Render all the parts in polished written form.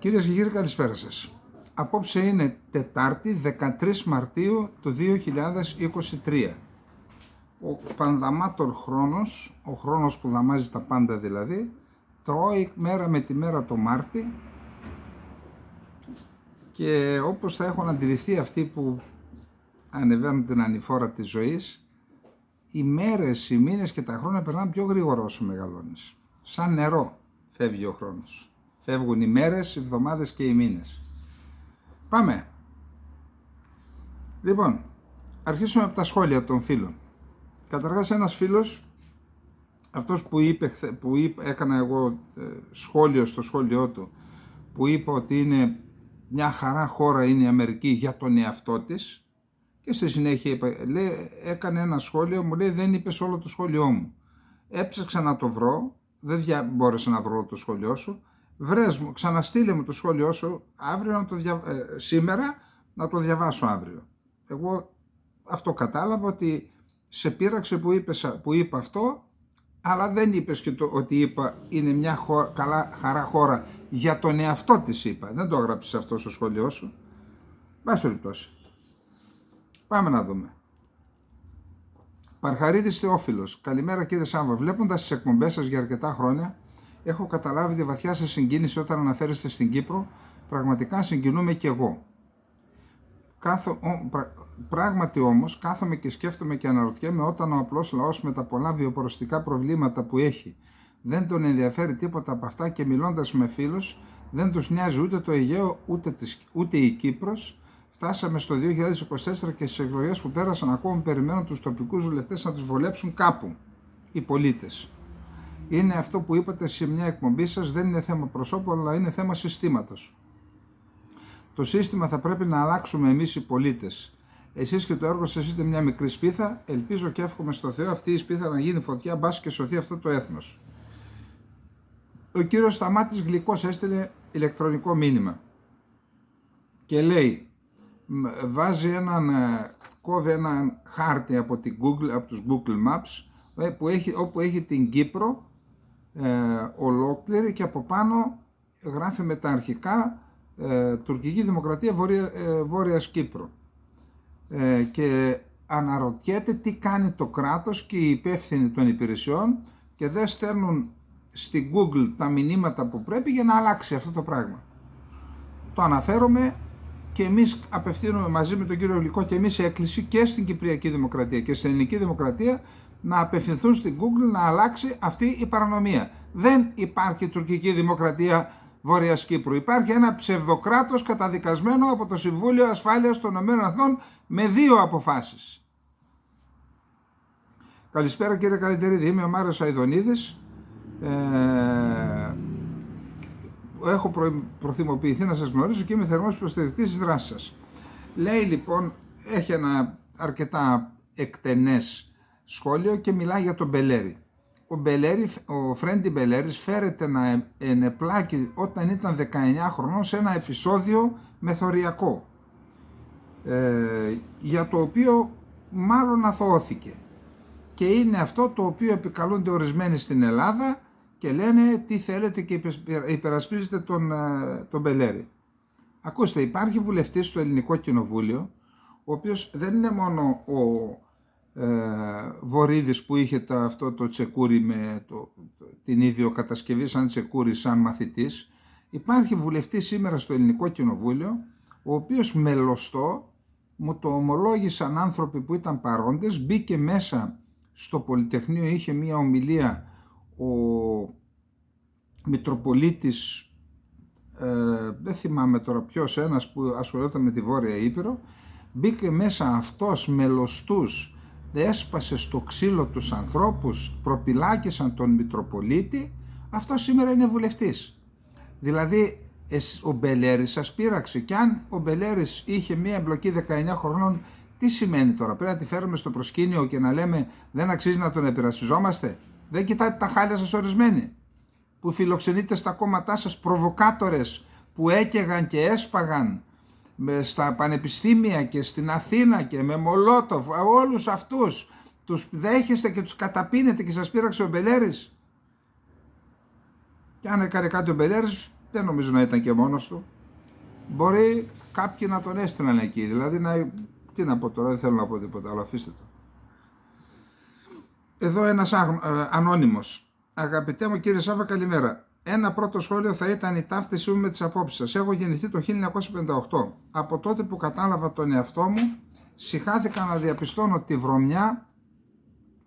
Κυρίες και κύριοι, καλησπέρα σας. Απόψε είναι Τετάρτη 13 Μαρτίου του 2023. Ο πανδαμάτορ χρόνος, ο χρόνος που δαμάζει τα πάντα δηλαδή, τρώει μέρα με τη μέρα το Μάρτι και όπως θα έχουν αντιληφθεί αυτοί που ανεβαίνουν την ανηφόρα της ζωής, οι μέρες, οι μήνες και τα χρόνια περνάνε πιο γρήγορα όσο μεγαλώνεις. Σαν νερό φεύγει ο χρόνος. Φεύγουν οι μέρες, οι εβδομάδες και οι μήνες. Πάμε. Λοιπόν, αρχίσουμε από τα σχόλια των φίλων. Καταρχάς ένας φίλος, αυτός που έκανα εγώ σχόλιο στο σχόλιο του, που είπε ότι είναι μια χαρά χώρα είναι η Αμερική για τον εαυτό της, και στη συνέχεια έκανε ένα σχόλιο, μου λέει δεν είπες όλο το σχόλιο μου. Έψαξα να το βρω, δεν μπόρεσα να βρω το σχόλιο σου. Βρες μου, ξαναστείλε μου το σχόλιο σου αύριο σήμερα να το διαβάσω αύριο. Εγώ αυτό κατάλαβα, ότι σε πείραξε που είπα αυτό, αλλά δεν είπες και ότι είπα είναι μια χαρά χώρα για τον εαυτό της είπα. Δεν το έγραψες αυτό στο σχόλιο σου. Μπας περιπτώσει. Πάμε να δούμε. Παρχαρίδης Θεόφιλος. Καλημέρα κύριε Σάμβα. Βλέποντας τις εκπομπές σας για αρκετά χρόνια, έχω καταλάβει τη βαθιά σας συγκίνηση όταν αναφέρεστε στην Κύπρο. Πραγματικά συγκινούμε κι εγώ. Πράγματι όμως κάθομαι και σκέφτομαι και αναρωτιέμαι, όταν ο απλός λαός με τα πολλά βιοποριστικά προβλήματα που έχει δεν τον ενδιαφέρει τίποτα από αυτά, και μιλώντας με φίλους δεν τους νοιάζει ούτε το Αιγαίο ούτε η Κύπρος. Φτάσαμε στο 2024 και στις εκλογές που πέρασαν ακόμα περιμένουν τους τοπικούς βουλευτές να τους βολέψουν κάπου οι πολίτες. Είναι αυτό που είπατε σε μια εκπομπή σας, δεν είναι θέμα προσώπου αλλά είναι θέμα συστήματος. Το σύστημα θα πρέπει να αλλάξουμε εμείς οι πολίτες. Εσείς και το έργο σας είστε μια μικρή σπίθα. Ελπίζω και εύχομαι στο Θεό αυτή η σπίθα να γίνει φωτιά, μπας και σωθεί αυτό το έθνος. Ο κύριος Σταμάτης Γλυκός έστειλε ηλεκτρονικό μήνυμα και λέει, κόβει έναν χάρτη από τους Google Maps όπου έχει την Κύπρο ολόκληρη και από πάνω γράφει με τα αρχικά Τουρκική Δημοκρατία Βόρειας Κύπρου, και αναρωτιέται τι κάνει το κράτος και οι υπεύθυνοι των υπηρεσιών και δεν στέλνουν στην Google τα μηνύματα που πρέπει για να αλλάξει αυτό το πράγμα. Το αναφέρομαι και εμείς απευθύνουμε μαζί με τον κύριο Γλυκό και εμείς έκκληση και στην Κυπριακή Δημοκρατία και στην Ελληνική Δημοκρατία να απευθυνθούν στην Google να αλλάξει αυτή η παρανομία. Δεν υπάρχει τουρκική δημοκρατία Βόρειας Κύπρου. Υπάρχει ένα ψευδοκράτος καταδικασμένο από το Συμβούλιο Ασφάλειας των ΗΠΑ με 2 αποφάσεις. Καλησπέρα κύριε Καλυτερίδη, είμαι ο Μάριος Αηδονίδης. Έχω προθυμοποιηθεί να σας γνωρίσω και είμαι θερμός υποστηρικτής της δράσης σας. Λέει λοιπόν, έχει ένα αρκετά εκτενές σχόλιο και μιλάει για τον Μπελέρη. Ο Φρέντι Μπελέρης φέρεται να ενεπλάκει όταν ήταν 19 χρονών σε ένα επεισόδιο μεθοριακό, για το οποίο μάλλον αθωώθηκε. Και είναι αυτό το οποίο επικαλούνται ορισμένοι στην Ελλάδα και λένε τι θέλετε και υπερασπίζετε τον Μπελέρη. Ακούστε, υπάρχει βουλευτής στο Ελληνικό Κοινοβούλιο, ο οποίος δεν είναι μόνο ο Βορίδης που είχε αυτό το τσεκούρι με την ίδιο κατασκευή σαν τσεκούρι, σαν μαθητής. Υπάρχει βουλευτής σήμερα στο Ελληνικό Κοινοβούλιο, ο οποίος μελωστό, μου το ομολόγησαν άνθρωποι που ήταν παρόντες, μπήκε μέσα στο Πολυτεχνείο, είχε μία ομιλία ο Μητροπολίτης, δεν θυμάμαι τώρα ποιος, ένας που ασχολιόταν με τη Βόρεια Ήπειρο, μπήκε μέσα αυτός μελωστούς, έσπασε στο ξύλο τους ανθρώπους, προπυλάκησαν τον Μητροπολίτη. Αυτό σήμερα είναι βουλευτής. Δηλαδή ο Μπελέρης σας πείραξε, και αν ο Μπελέρης είχε μία εμπλοκή 19 χρονών, τι σημαίνει τώρα? Πρέπει να τη φέρουμε στο προσκήνιο και να λέμε δεν αξίζει να τον επειρασπιζόμαστε? Δεν κοιτάτε τα χάλια σας ορισμένοι που φιλοξενείτε στα κόμματά σας προβοκάτορες που έκαιγαν και έσπαγαν στα πανεπιστήμια και στην Αθήνα και με Μολότοφ? Όλους αυτούς τους δέχεστε και τους καταπίνετε και σας πείραξε ο Μπελέρης? Και αν έκανε κάτι ο Μπελέρης, δεν νομίζω να ήταν και μόνος του. Μπορεί κάποιοι να τον έστειλαν εκεί, δηλαδή τι να πω τώρα, δεν θέλω να πω τίποτα άλλο, αφήστε το. Εδώ ένας ανώνυμος. Αγαπητέ μου κύριε Σάβα, καλημέρα. Ένα πρώτο σχόλιο θα ήταν η ταύτισή μου με τις απόψεις σας. Έχω γεννηθεί το 1958. Από τότε που κατάλαβα τον εαυτό μου, συχάθηκα να διαπιστώνω τη βρωμιά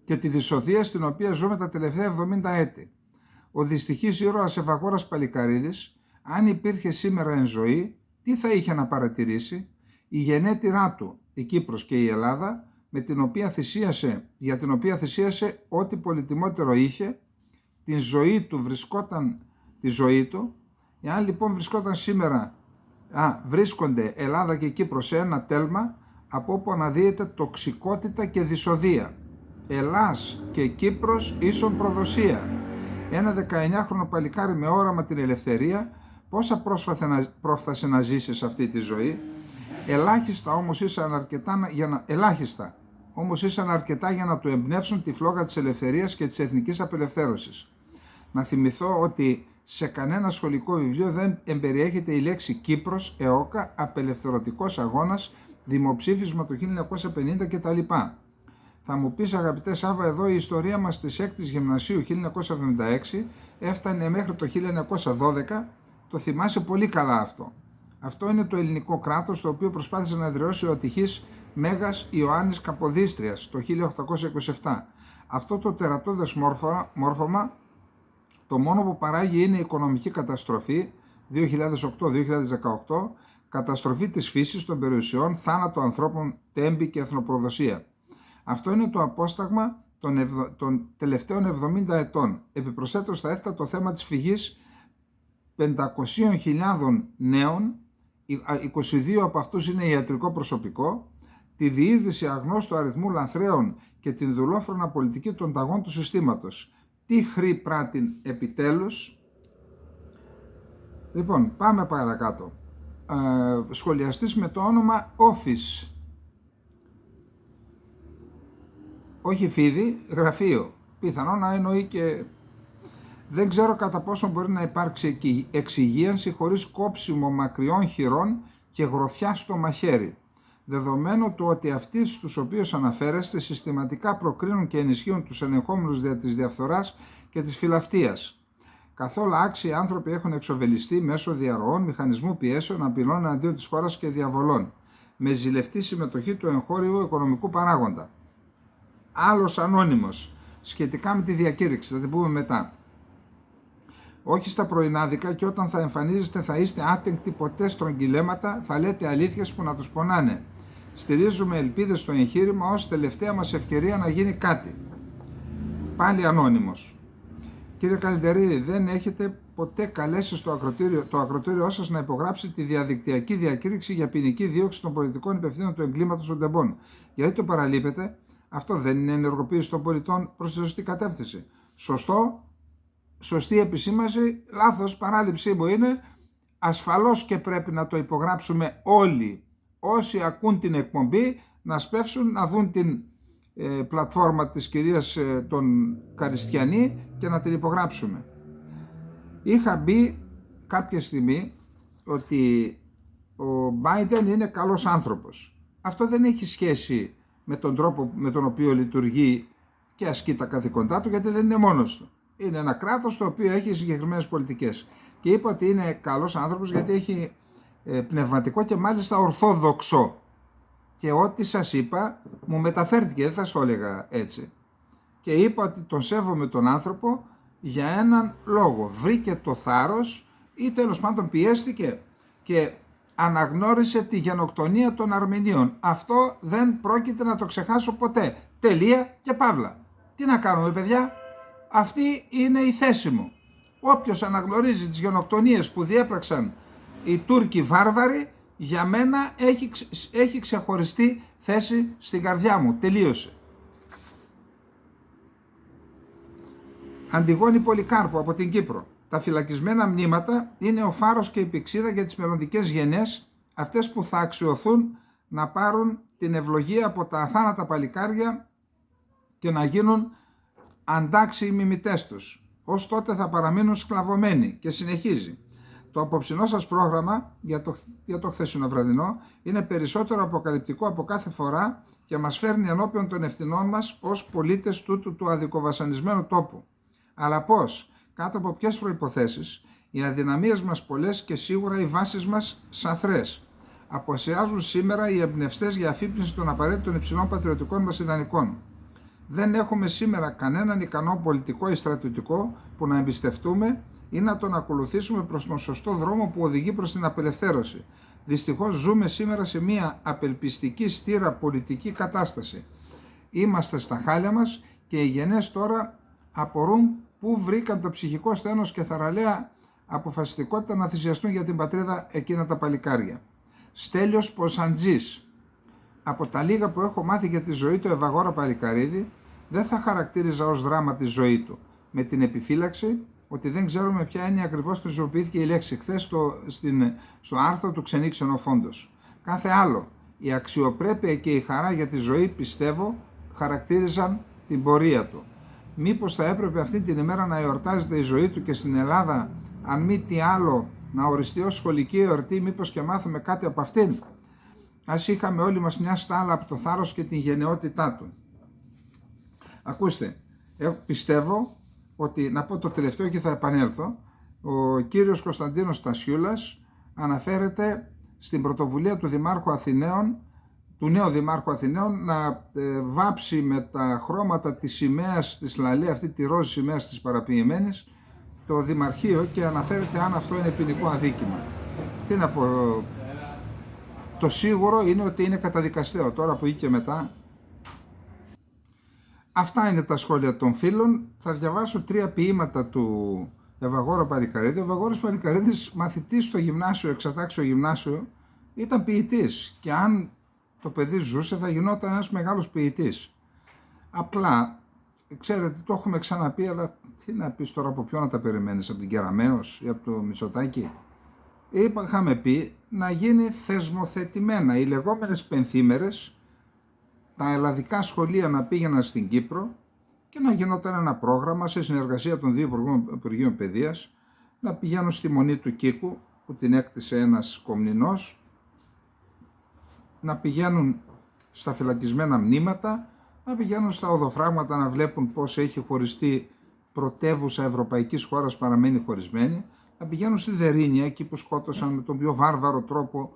και τη δυσοδεία στην οποία ζούμε τα τελευταία 70 έτη. Ο δυστυχής ήρωας Ευαγόρας Παλικαρίδης, αν υπήρχε σήμερα εν ζωή, τι θα είχε να παρατηρήσει? Η γενέτειρά του, η Κύπρος και η Ελλάδα, για την οποία θυσίασε ό,τι πολυτιμότερο είχε, την ζωή του τη ζωή του. Εάν λοιπόν βρισκόταν σήμερα, βρίσκονται Ελλάδα και Κύπρος σε ένα τέλμα, από όπου αναδύεται τοξικότητα και δυσοδεία. Ελλάς και Κύπρος ίσον προδοσία. Ένα 19χρονο παλικάρι με όραμα την ελευθερία, πόσα πρόφθασε να ζήσει σε αυτή τη ζωή? Ελάχιστα όμως ήσαν αρκετά για να του εμπνεύσουν τη φλόγα της ελευθερίας και της εθνικής απελευθέρωσης. Να θυμηθώ ότι σε κανένα σχολικό βιβλίο δεν εμπεριέχεται η λέξη Κύπρος, ΕΟΚΑ, απελευθερωτικός αγώνας, δημοψήφισμα το 1950 κτλ. Θα μου πεις, αγαπητέ Σάβα, εδώ η ιστορία μας της 6ης Γυμνασίου 1976 έφτανε μέχρι το 1912, το θυμάσαι πολύ καλά αυτό. Αυτό είναι το ελληνικό κράτος το οποίο προσπάθησε να εδραιώσει ο ατυχής Μέγας Ιωάννης Καποδίστριας το 1827. Αυτό το τερατώδες μόρφωμα το μόνο που παράγει είναι η οικονομική καταστροφή 2008-2018, καταστροφή της φύσης, των περιουσιών, θάνατο ανθρώπων, τέμπη και εθνοπροδοσία. Αυτό είναι το απόσταγμα των τελευταίων 70 ετών. Επιπροσθέτως θα έφταται το θέμα της φυγής 500.000 νέων, 22 από αυτούς είναι ιατρικό προσωπικό, τη διείδηση αγνώστου αριθμού λανθρέων και την δουλόφρονα πολιτική των ταγών του συστήματος. Τι χρή πράτην επιτέλους? Λοιπόν, πάμε παρακάτω. Σχολιαστής με το όνομα Office. Όχι φίδι, γραφείο. Πιθανό να εννοεί και... Δεν ξέρω κατά πόσο μπορεί να υπάρξει εξυγίανση χωρίς κόψιμο μακριών χειρών και γροθιά στο μαχαίρι. Δεδομένου του ότι αυτοί στους οποίους αναφέρεστε συστηματικά προκρίνουν και ενισχύουν τους ενεχόμενους δια της διαφθοράς και της φιλαυτίας. Καθόλου άξιοι άνθρωποι έχουν εξοβελιστεί μέσω διαρροών, μηχανισμού πιέσεων, απειλών εναντίον της χώρας και διαβολών, με ζηλευτή συμμετοχή του εγχώριου οικονομικού παράγοντα. Άλλος ανώνυμος, σχετικά με τη διακήρυξη, θα την πούμε μετά. Όχι στα πρωινάδικα, και όταν θα εμφανίζεστε θα είστε άτεγκτοι ποτέ στρογγυλέματα, θα λέτε αλήθειες που να τους πονάνε. Στηρίζουμε ελπίδες στο εγχείρημα ως τελευταία μας ευκαιρία να γίνει κάτι. Πάλι ανώνυμος. Κύριε Καλυτερίδη, δεν έχετε ποτέ καλέσει το ακροτήριό σας να υπογράψει τη διαδικτυακή διακήρυξη για ποινική δίωξη των πολιτικών υπευθύνων του εγκλήματος των τεμπών? Γιατί το παραλείπετε? Αυτό δεν είναι ενεργοποίηση των πολιτών προς τη σωστή κατεύθυνση? Σωστό, σωστή επισήμαση, λάθος παράληψή μου είναι. Ασφαλώς και πρέπει να το υπογράψουμε όλοι. Όσοι ακούν την εκπομπή να σπεύσουν να δουν την πλατφόρμα της κυρίας των Καριστιανή και να την υπογράψουμε. Είχα μπει κάποια στιγμή ότι ο Biden είναι καλός άνθρωπος. Αυτό δεν έχει σχέση με τον τρόπο με τον οποίο λειτουργεί και ασκεί τα καθηκοντά του, γιατί δεν είναι μόνος του. Είναι ένα κράτος το οποίο έχει συγκεκριμένες πολιτικές. Και είπα ότι είναι καλός άνθρωπος γιατί έχει πνευματικό και μάλιστα ορθόδοξο. Και ό,τι σας είπα μου μεταφέρθηκε, δεν θα το έλεγα έτσι. Και είπα ότι τον σέβομαι τον άνθρωπο για έναν λόγο. Βρήκε το θάρρος ή τέλος πάντων πιέστηκε και αναγνώρισε τη γενοκτονία των Αρμενίων. Αυτό δεν πρόκειται να το ξεχάσω ποτέ. Τελεία και παύλα. Τι να κάνουμε, παιδιά? Αυτή είναι η θέση μου. Όποιος αναγνωρίζει τις γενοκτονίες που διέπραξαν οι Τούρκοι βάρβαροι, για μένα έχει ξεχωριστή θέση στην καρδιά μου. Τελείωσε. Αντιγόνη Πολυκάρπου από την Κύπρο. Τα φυλακισμένα μνήματα είναι ο φάρος και η πηξίδα για τις μελλοντικές γενιές, αυτές που θα αξιωθούν να πάρουν την ευλογία από τα αθάνατα παλικάρια και να γίνουν αντάξιοι μιμητές τους. Ως τότε θα παραμείνουν σκλαβωμένοι. Και συνεχίζει. Το απόψινό σας πρόγραμμα για το χθεσινό βραδινό είναι περισσότερο αποκαλυπτικό από κάθε φορά και μας φέρνει ενώπιον των ευθυνών μας ως πολίτες τούτου του αδικοβασανισμένου τόπου. Αλλά πώς, κάτω από ποιες προϋποθέσεις? Οι αδυναμίες μας πολλές και σίγουρα οι βάσεις μας σαθρές. Αποσιάζουν σήμερα οι εμπνευστές για αφύπνιση των απαραίτητων υψηλών πατριωτικών μας ιδανικών. Δεν έχουμε σήμερα κανέναν ικανό πολιτικό ή στρατιωτικό που να εμπιστευτούμε ή να τον ακολουθήσουμε προς τον σωστό δρόμο που οδηγεί προς την απελευθέρωση. Δυστυχώς ζούμε σήμερα σε μια απελπιστική στήρα πολιτική κατάσταση. Είμαστε στα χάλια μας και οι γενναίες τώρα απορούν πού βρήκαν το ψυχικό σθένος και θαραλέα αποφασιστικότητα να θυσιαστούν για την πατρίδα εκείνα τα παλικάρια. Στέλιος Ποσαντζής. Από τα λίγα που έχω μάθει για τη ζωή του Ευαγόρα Παλικαρίδη, δεν θα χαρακτήριζα ως δράμα τη ζωή του, με την επιφύλαξη ότι δεν ξέρουμε ποια έννοια ακριβώς χρησιμοποιήθηκε η λέξη χθες στο άρθρο του Ξενή Ξενοφόντος. Κάθε άλλο, η αξιοπρέπεια και η χαρά για τη ζωή, πιστεύω, χαρακτήριζαν την πορεία του. Μήπως θα έπρεπε αυτή την ημέρα να εορτάζεται η ζωή του και στην Ελλάδα, αν μη τι άλλο, να οριστεί ως σχολική εορτή, μήπως και μάθουμε κάτι από αυτήν? Ας είχαμε όλοι μας μια στάλα από το θάρρος και την γενναιότητά του. Ακούστε, πιστεύω ότι, να πω το τελευταίο και θα επανέλθω, ο κύριος Κωνσταντίνος Στασιούλας αναφέρεται στην πρωτοβουλία του Δημάρχου Αθηναίων, του νέου Δημάρχου Αθηναίων, να βάψει με τα χρώματα της σημαίας της Λαλή, αυτή τη ροζ σημαίας της παραποιημένης, το Δημαρχείο, και αναφέρεται αν αυτό είναι ποινικό αδίκημα. Τι να πω, το σίγουρο είναι ότι είναι καταδικαστέο, τώρα που ή και μετά. Αυτά είναι τα σχόλια των φίλων. Θα διαβάσω 3 ποίηματα του Ευαγόρα Παλικαρίδη. Ο Ευαγόρας Παλικαρίδης, μαθητής στο γυμνάσιο, εξατάξιο γυμνάσιο, ήταν ποιητής και αν το παιδί ζούσε θα γινόταν ένας μεγάλος ποιητής. Απλά, ξέρετε, το έχουμε ξαναπεί, αλλά τι να πεις τώρα, από ποιον να τα περιμένεις, από την Κεραμέως ή από το Μητσοτάκη? Είχαμε πει να γίνει θεσμοθετημένα οι λεγόμενες πενθήμερες, τα ελλαδικά σχολεία να πήγαιναν στην Κύπρο και να γινόταν ένα πρόγραμμα σε συνεργασία των δύο Υπουργείων Παιδείας, να πηγαίνουν στη Μονή του Κίκου που την έκτισε ένας Κομνηνός, να πηγαίνουν στα φυλακισμένα μνήματα, να πηγαίνουν στα οδοφράγματα να βλέπουν πώς έχει χωριστεί πρωτεύουσα ευρωπαϊκής χώρας παραμένει χωρισμένη, να πηγαίνουν στη Δερίνια, εκεί που σκότωσαν με τον πιο βάρβαρο τρόπο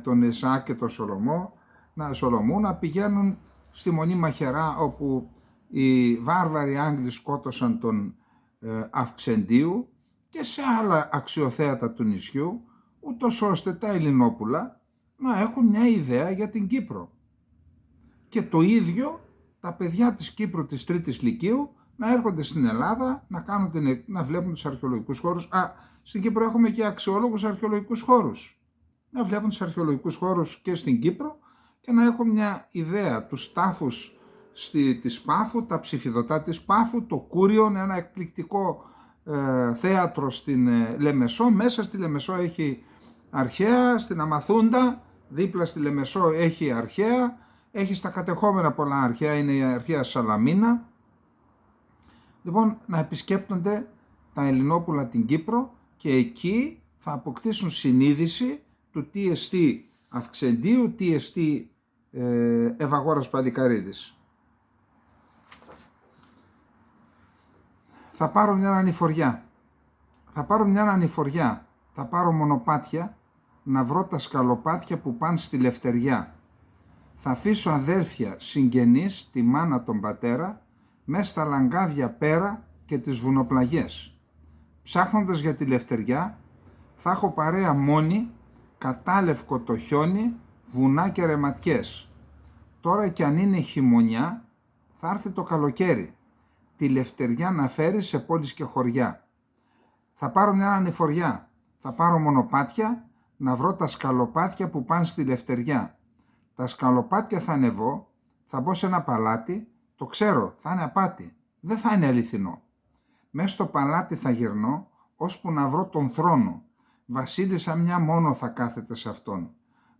τον Ισαάκ και τον Σολομού, να πηγαίνουν στη Μονή Μαχαιρά, όπου οι βάρβαροι Άγγλοι σκότωσαν τον Αυξεντίου, και σε άλλα αξιοθέατα του νησιού, ούτως ώστε τα Ελληνόπουλα να έχουν μια ιδέα για την Κύπρο. Και το ίδιο τα παιδιά της Κύπρου της 3ης Λυκείου να έρχονται στην Ελλάδα να βλέπουν τους αρχαιολογικούς χώρους. Στην Κύπρο έχουμε και αξιόλογους αρχαιολογικούς χώρους. Να βλέπουν τους αρχαιολογικούς χώρους και στην Κύπρο και να έχουν μια ιδέα τους τάφους της Πάφου, τα ψηφιδωτά της Πάφου, το Κούριον, ένα εκπληκτικό θέατρο στην Λεμεσό. Μέσα στη Λεμεσό έχει αρχαία, στην Αμαθούντα, δίπλα στη Λεμεσό έχει αρχαία, έχει στα κατεχόμενα πολλά αρχαία, είναι η αρχαία Σαλαμίνα. Λοιπόν, να επισκέπτονται τα Ελληνόπουλα την Κύπρο και εκεί θα αποκτήσουν συνείδηση του τι εστί Αυξεντίου, τι εστί Ευαγόρας Παλικαρίδης. Θα πάρω μια ανηφοριά, θα πάρω μονοπάτια, να βρω τα σκαλοπάτια που πάνε στη Λευτεριά. Θα αφήσω αδέρφια συγγενείς, τη μάνα τον πατέρα, μες στα λαγκάδια πέρα και τις βουνοπλαγιές. Ψάχνοντας για τη Λευτεριά, θα έχω παρέα μόνη, κατάλευκο το χιόνι, βουνά και ρεματιές. Τώρα κι αν είναι χειμωνιά, θα έρθει το καλοκαίρι, τη Λευτεριά να φέρει σε πόλεις και χωριά. Θα πάρω μια ανηφοριά, θα πάρω μονοπάτια, να βρω τα σκαλοπάτια που πάνε στη Λευτεριά. Τα σκαλοπάτια θα ανεβώ, θα μπω σε ένα παλάτι, το ξέρω, θα είναι απάτη, δεν θα είναι αληθινό. Μες στο παλάτι θα γυρνώ, ώσπου να βρω τον θρόνο. Βασίλισσα μια μόνο θα κάθεται σε αυτόν.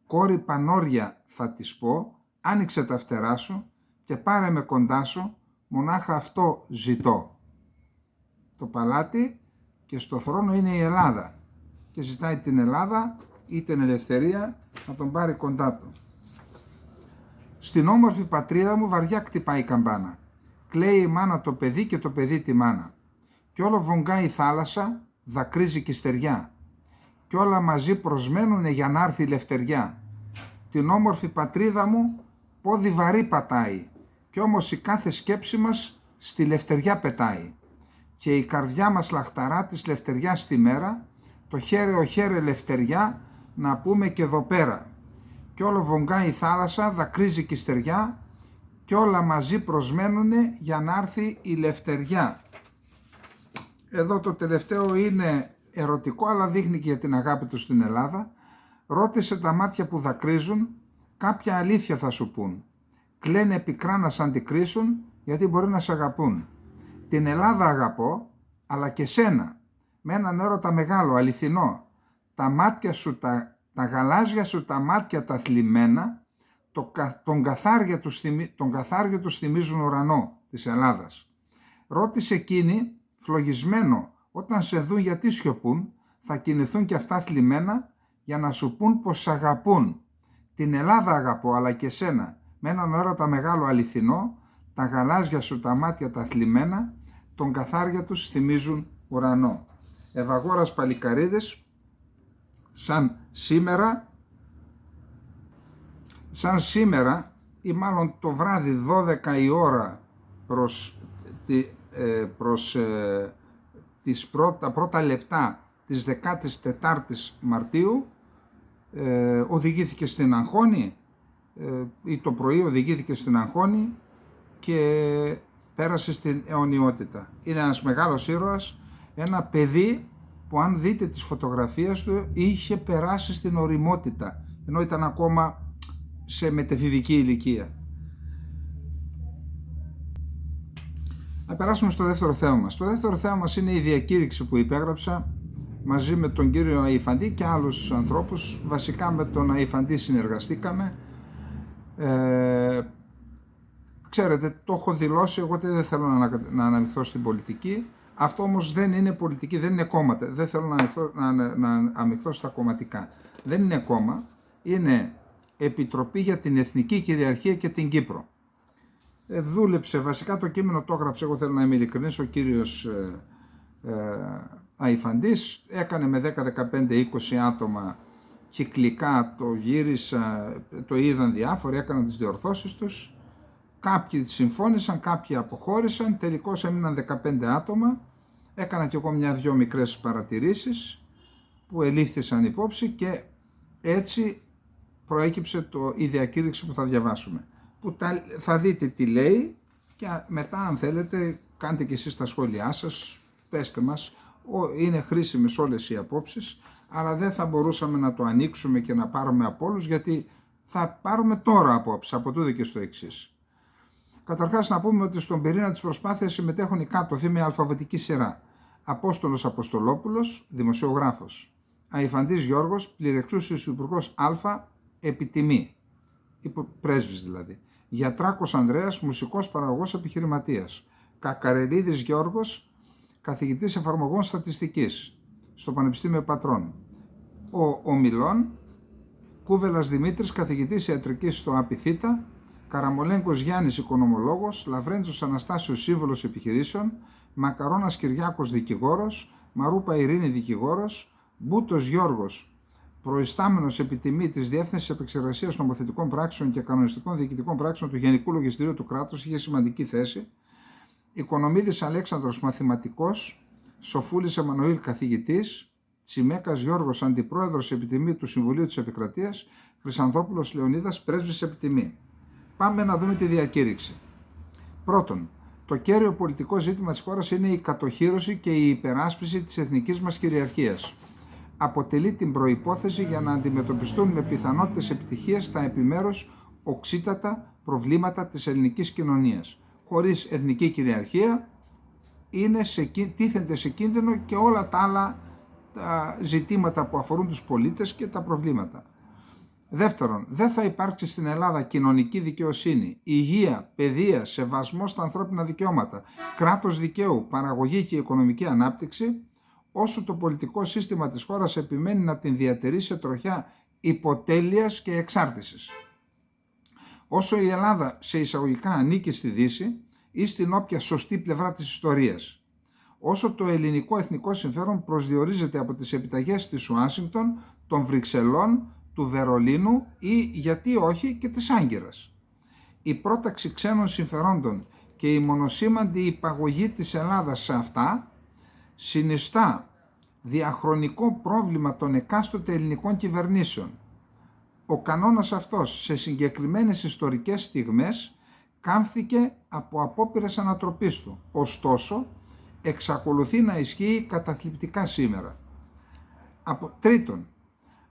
Κόρη Πανόρια θα της πω, άνοιξε τα φτερά σου και πάρε με κοντά σου, μονάχα αυτό ζητώ. Το παλάτι και στο θρόνο είναι η Ελλάδα. και ζητάει την Ελλάδα ή την ελευθερία να τον πάρει κοντά του. Στην όμορφη πατρίδα μου βαριά κτυπάει η καμπάνα. Κλαίει η μάνα το παιδί και το παιδί τη μάνα. Κι όλο βογγάει η θάλασσα, δακρύζει και η στεριά. Κι όλα μαζί προσμένουνε για να έρθει η λευτεριά. Την όμορφη πατρίδα μου πόδι βαρύ πατάει. Κι όμως η κάθε σκέψη μας στη λευτεριά πετάει. Και η καρδιά μας λαχταρά της λευτεριάς στη μέρα, το χέρι ο χέρι λευτεριά να πούμε και εδώ πέρα. Κι όλο βογγάει η θάλασσα, δακρύζει και η στεριά, κι όλα μαζί προσμένουνε για να έρθει η λευτεριά. Εδώ το τελευταίο είναι ερωτικό, αλλά δείχνει και για την αγάπη του στην Ελλάδα. Ρώτησε τα μάτια που δακρύζουν, κάποια αλήθεια θα σου πούν. Κλαίνε πικρά να σ' αντικρίσουν, γιατί μπορεί να σ' αγαπούν. Την Ελλάδα αγαπώ, αλλά και σένα, με έναν έρωτα μεγάλο, αληθινό. Τα μάτια σου, τα γαλάζια σου τα μάτια τα θλιμμένα, τον καθάριο τους θυμίζουν ουρανό της Ελλάδας. Ρώτησε εκείνη, φλογισμένο, όταν σε δουν γιατί σιωπούν, θα κινηθούν και αυτά θλιμμένα για να σου πούν πως σ' αγαπούν. Την Ελλάδα αγαπώ, αλλά και σένα, με έναν έρωτα μεγάλο αληθινό, τα γαλάζια σου τα μάτια τα θλιμμένα, τον καθάρια τους θυμίζουν ουρανό. Ευαγόρας Παλικαρίδης, σαν σήμερα ή μάλλον το βράδυ 12 η ώρα τα πρώτα λεπτά της 14ης Μαρτίου οδηγήθηκε στην Αγχώνη ή το πρωί οδηγήθηκε στην Αγχώνη και πέρασε στην αιωνιότητα. Είναι ένας μεγάλος ήρωας, ένα παιδί που αν δείτε τις φωτογραφίες του είχε περάσει στην ωριμότητα, ενώ ήταν ακόμα σε μετεφηβική ηλικία. Να περάσουμε στο δεύτερο θέμα μας. Το δεύτερο θέμα μας είναι η διακήρυξη που υπέγραψα μαζί με τον κύριο Αϊφαντή και άλλους ανθρώπους. Βασικά με τον Αϊφαντή συνεργαστήκαμε. Ξέρετε, το έχω δηλώσει, εγώ δεν θέλω να αναμειχθώ στην πολιτική. Αυτό όμως δεν είναι πολιτική, δεν είναι κόμματα. Δεν θέλω να αμειχθώ στα κομματικά. Δεν είναι κόμμα, είναι Επιτροπή για την Εθνική Κυριαρχία και την Κύπρο. Δούλεψε, βασικά το κείμενο το έγραψε, εγώ θέλω να είμαι ειλικρινής, ο κύριος Αϊφαντής. Έκανε με 10, 15, 20 άτομα κυκλικά, το γύρισα, το είδαν διάφοροι, έκαναν τις διορθώσεις τους. Κάποιοι συμφώνησαν, κάποιοι αποχώρησαν, τελικώς έμειναν 15 άτομα. Έκανα κι εγώ μια-δυο μικρές παρατηρήσεις που ελήφθησαν υπόψη και έτσι προέκυψε η διακήρυξη που θα διαβάσουμε. Που θα δείτε τι λέει και μετά αν θέλετε κάντε κι εσείς τα σχόλιά σας, πέστε μας. Είναι χρήσιμες όλες οι απόψεις, αλλά δεν θα μπορούσαμε να το ανοίξουμε και να πάρουμε από όλους, γιατί θα πάρουμε τώρα απόψεις, από τούδε και στο εξής. Καταρχάς να πούμε ότι στον πυρήνα της προσπάθειας συμμετέχουν οι κάτωθοι με αλφαβητική σειρά. Απόστολος Αποστολόπουλος, δημοσιογράφος. Αϊφαντής Γιώργος, πληρεξούσιος υπουργός Α, επιτιμή. Πρέσβης δηλαδή. Γιατράκος Ανδρέας, μουσικός παραγωγός επιχειρηματίας. Κακαρελίδης Γιώργος, καθηγητής εφαρμογών στατιστικής στο Πανεπιστήμιο Πατρών. Ο Μιλών, Κούβελας Δημήτρης, καθηγητής ιατρικής στο ΑΠΙΘΙΤΑ. Καραμολέγκος Γιάννης, οικονομολόγος. Λαβρέντζος Αναστάσιος, σύμβουλος επιχειρήσεων. Μακαρώνας Κυριάκος, δικηγόρος. Μαρούπα Ειρήνη, δικηγόρος. Μπούτος Γιώργος, προϊστάμενος επιτιμή της Διεύθυνσης Επεξεργασίας Νομοθετικών Πράξεων και Κανονιστικών Διοικητικών Πράξεων του Γενικού Λογιστηρίου του Κράτους, είχε σημαντική θέση. Οικονομίδης Αλέξανδρος, μαθηματικός. Σοφούλης Εμμανουήλ, καθηγητής. Τσιμέκας Γιώργος, αντιπρόεδρος επιτιμή του Συμβουλίου της Επικρατείας. Χρυσανθόπουλος Λεωνίδας, πρέσβης επιτιμή. Πάμε να δούμε τη διακήρυξη. Πρώτον, το κέριο πολιτικό ζήτημα της χώρας είναι η κατοχύρωση και η υπεράσπιση της εθνικής μας κυριαρχίας. Αποτελεί την προϋπόθεση για να αντιμετωπιστούν με πιθανότητες επιτυχίας τα επιμέρους οξύτατα προβλήματα της ελληνικής κοινωνίας. Χωρίς εθνική κυριαρχία τίθενται σε κίνδυνο και όλα τα άλλα τα ζητήματα που αφορούν τους πολίτες και τα προβλήματα. Δεύτερον, δεν θα υπάρξει στην Ελλάδα κοινωνική δικαιοσύνη, υγεία, παιδεία, σεβασμός στα ανθρώπινα δικαιώματα, κράτος δικαίου, παραγωγή και οικονομική ανάπτυξη, όσο το πολιτικό σύστημα της χώρας επιμένει να την διατηρεί σε τροχιά υποτέλειας και εξάρτησης. Όσο η Ελλάδα σε εισαγωγικά ανήκει στη Δύση ή στην όποια σωστή πλευρά της ιστορίας, όσο το ελληνικό εθνικό συμφέρον προσδιορίζεται από τις επιταγές της Ουάσιγκτον, των Βρυξελών, του Βερολίνου ή γιατί όχι και της Άγκυρας. Η πρόταξη ξένων συμφερόντων και η μονοσήμαντη υπαγωγή της Ελλάδας σε αυτά συνιστά διαχρονικό πρόβλημα των εκάστοτε ελληνικών κυβερνήσεων. Ο κανόνας αυτός σε συγκεκριμένες ιστορικές στιγμές κάμφθηκε από απόπειρες ανατροπής του, ωστόσο εξακολουθεί να ισχύει καταθλιπτικά σήμερα. Τρίτον,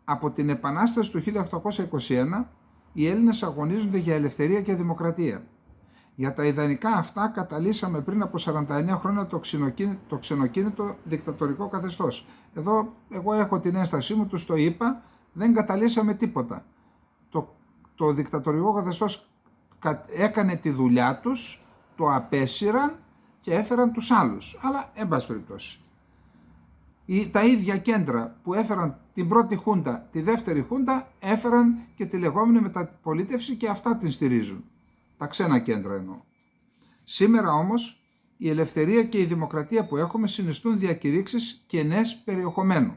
από την Επανάσταση του 1821 οι Έλληνες αγωνίζονται για ελευθερία και δημοκρατία. Για τα ιδανικά αυτά καταλύσαμε πριν από 49 χρόνια το ξενοκίνητο δικτατορικό καθεστώς. Εδώ εγώ έχω την ένστασή μου, τους το είπα, δεν καταλύσαμε τίποτα. Το δικτατορικό καθεστώς έκανε τη δουλειά τους, το απέσυραν και έφεραν τους άλλους. Αλλά, εν πάση περιπτώσει, τα ίδια κέντρα που έφεραν την πρώτη χούντα, τη δεύτερη χούντα, έφεραν και τη λεγόμενη μεταπολίτευση και αυτά την στηρίζουν. Τα ξένα κέντρα εννοώ. Σήμερα όμως η ελευθερία και η δημοκρατία που έχουμε συνιστούν διακηρύξεις κενές περιεχομένου.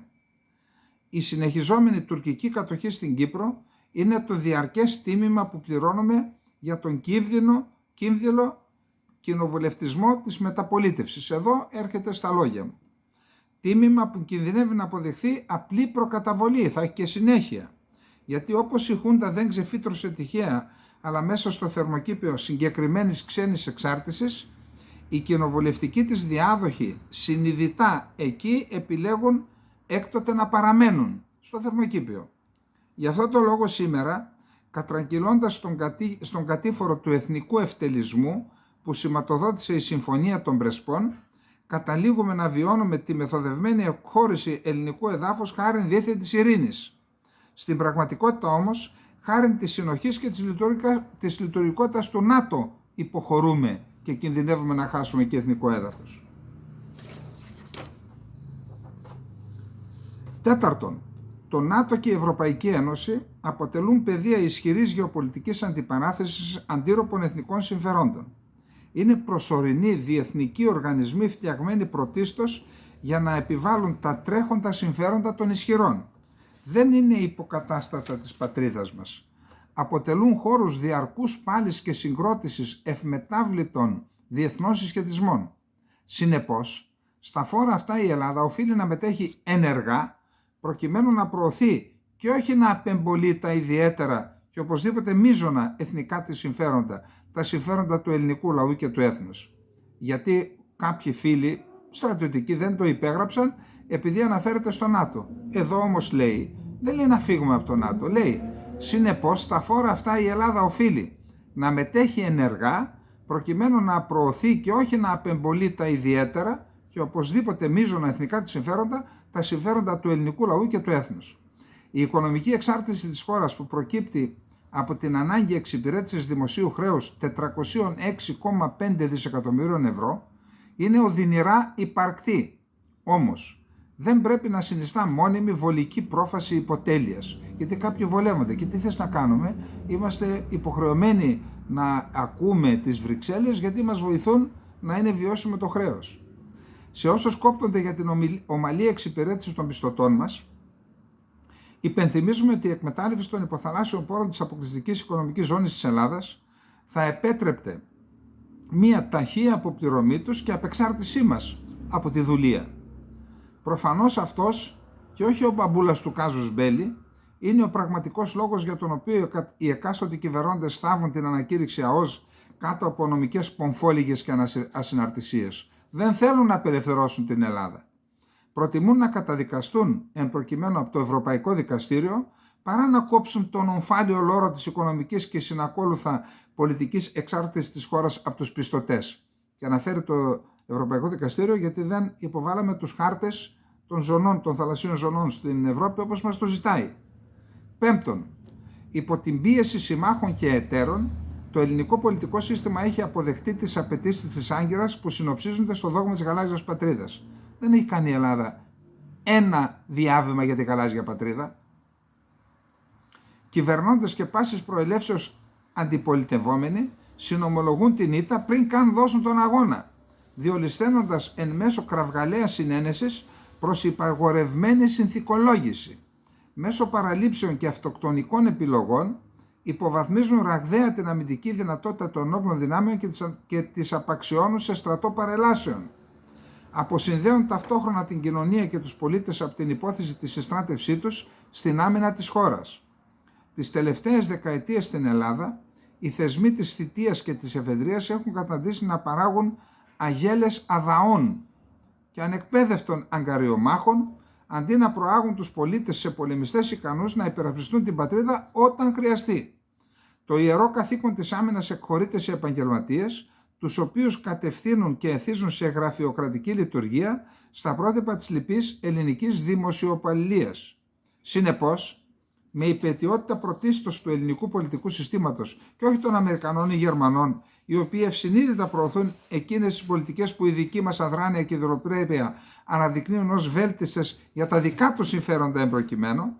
Η συνεχιζόμενη τουρκική κατοχή στην Κύπρο είναι το διαρκές τίμημα που πληρώνουμε για τον κίνδυνο κοινοβουλευτισμό της μεταπολίτευσης. Εδώ έρχεται στα λόγια μου. Τίμημα που κινδυνεύει να αποδειχθεί απλή προκαταβολή, θα έχει και συνέχεια. Γιατί όπως η Χούντα δεν ξεφύτρωσε τυχαία, αλλά μέσα στο θερμοκήπιο συγκεκριμένης ξένης εξάρτησης, οι κοινοβουλευτικοί της διάδοχοι συνειδητά εκεί επιλέγουν έκτοτε να παραμένουν στο θερμοκήπιο. Γι' αυτό το λόγο σήμερα, κατραγγυλώντας στον κατήφορο του εθνικού ευτελισμού που σηματοδότησε η Συμφωνία των Πρεσπών, καταλήγουμε να βιώνουμε τη μεθοδευμένη εκχώρηση ελληνικού εδάφους χάριν δίθεν της ειρήνης. Στην πραγματικότητα όμως, χάριν της συνοχής και της λειτουργικότητας του ΝΑΤΟ υποχωρούμε και κινδυνεύουμε να χάσουμε και εθνικό έδαφος. Τέταρτον, το ΝΑΤΟ και η Ευρωπαϊκή Ένωση αποτελούν πεδία ισχυρής γεωπολιτικής αντιπαράθεσης αντίρροπων εθνικών συμφερόντων. Είναι προσωρινοί διεθνικοί οργανισμοί φτιαγμένοι πρωτίστως για να επιβάλλουν τα τρέχοντα συμφέροντα των ισχυρών. Δεν είναι υποκατάστατα της πατρίδας μας. Αποτελούν χώρους διαρκούς πάλης και συγκρότησης ευμετάβλητων διεθνών συσχετισμών. Συνεπώς, στα φόρα αυτά η Ελλάδα οφείλει να μετέχει ενεργά προκειμένου να προωθεί και όχι να απεμπολεί τα ιδιαίτερα και οπωσδήποτε μείζωνα εθνικά της συμφέροντα, τα συμφέροντα του ελληνικού λαού και του έθνους. Γιατί κάποιοι φίλοι στρατιωτικοί δεν το υπέγραψαν επειδή αναφέρεται στο ΝΑΤΟ. Εδώ όμως λέει, δεν λέει να φύγουμε από το ΝΑΤΟ, λέει συνεπώς στα φόρα αυτά η Ελλάδα οφείλει να μετέχει ενεργά προκειμένου να προωθεί και όχι να απεμπολεί τα ιδιαίτερα και οπωσδήποτε μείζωνα εθνικά της συμφέροντα, τα συμφέροντα του ελληνικού λαού και του έθνους. Η οικονομική εξάρτηση της χώρας που προκύπτει από την ανάγκη εξυπηρέτησης δημοσίου χρέους 406,5 δισεκατομμυρίων ευρώ είναι οδυνηρά υπαρκτή. Όμως δεν πρέπει να συνιστά μόνιμη βολική πρόφαση υποτέλειας, γιατί κάποιοι βολεύονται και τι θες να κάνουμε, είμαστε υποχρεωμένοι να ακούμε τις Βρυξέλλες γιατί μας βοηθούν να είναι βιώσιμο το χρέος. Σε όσους κόπτονται για την ομαλή εξυπηρέτηση των πιστωτών μας, υπενθυμίζουμε ότι η εκμετάλλευση των υποθαλάσσιων πόρων της αποκλειστικής οικονομικής ζώνης της Ελλάδας θα επέτρεπτε μία ταχεία αποπληρωμή τους και απεξάρτησή μας από τη δουλεία. Προφανώς αυτός και όχι ο μπαμπούλας του κάζους μπέλι είναι ο πραγματικός λόγος για τον οποίο οι εκάστοτοι κυβερνώντες στάβουν την ανακήρυξη ΑΟΣ κάτω από νομικές πομφόλιγες και ασυναρτησίες. Δεν θέλουν να απελευθερώσουν την Ελλάδα. Προτιμούν να καταδικαστούν εν προκειμένου από το Ευρωπαϊκό Δικαστήριο παρά να κόψουν τον ομφάλιο λόρο της οικονομικής και συνακόλουθα πολιτικής εξάρτησης της χώρας από τους πιστωτές. Και αναφέρει το Ευρωπαϊκό Δικαστήριο γιατί δεν υποβάλαμε τους χάρτες των ζωνών, των θαλασσίων ζωνών στην Ευρώπη όπως μας το ζητάει. Πέμπτον, υπό την πίεση συμμάχων και εταίρων, το ελληνικό πολιτικό σύστημα έχει αποδεχτεί τις απαιτήσεις της Άγκυρας που συνοψίζονται στο δόγμα της γαλάζιας πατρίδας. Δεν έχει κάνει η Ελλάδα ένα διάβημα για την γαλάζια πατρίδα. Κυβερνώντες και πάσης προελεύσεως αντιπολιτευόμενοι συνομολογούν την ήττα πριν καν δώσουν τον αγώνα, διολυσθένοντας εν μέσω κραυγαλαίας συνένεσης προς υπαγορευμένη συνθηκολόγηση. Μέσω παραλήψεων και αυτοκτονικών επιλογών υποβαθμίζουν ραγδαία την αμυντική δυνατότητα των όπλων δυνάμεων και τις απαξιώνουν σε στρατό παρελάσεων. Αποσυνδέουν ταυτόχρονα την κοινωνία και τους πολίτες από την υπόθεση της εστράτευσή τους στην άμυνα της χώρας. Τις τελευταίες δεκαετίες στην Ελλάδα, οι θεσμοί της θητείας και της εφεδρείας έχουν καταντήσει να παράγουν αγέλες αδαών και ανεκπαίδευτων αγκαριομάχων, αντί να προάγουν τους πολίτες σε πολεμιστές ικανούς να υπερασπιστούν την πατρίδα όταν χρειαστεί. Το ιερό καθήκον της άμυνας εκχωρείται σε επαγγελματίες, τους οποίους κατευθύνουν και εθίζουν σε γραφειοκρατική λειτουργία στα πρότυπα της λυπής ελληνικής δημοσιοπαλληλίας. Συνεπώς, με υπαιτιότητα πρωτίστως του ελληνικού πολιτικού συστήματος και όχι των Αμερικανών ή Γερμανών, οι οποίοι ευσυνείδητα προωθούν εκείνες τις πολιτικές που η δική μας αδράνεια και υδροπρέπεια αναδεικνύουν ως βέλτιστες για τα δικά τους συμφέροντα εμπροκειμένου,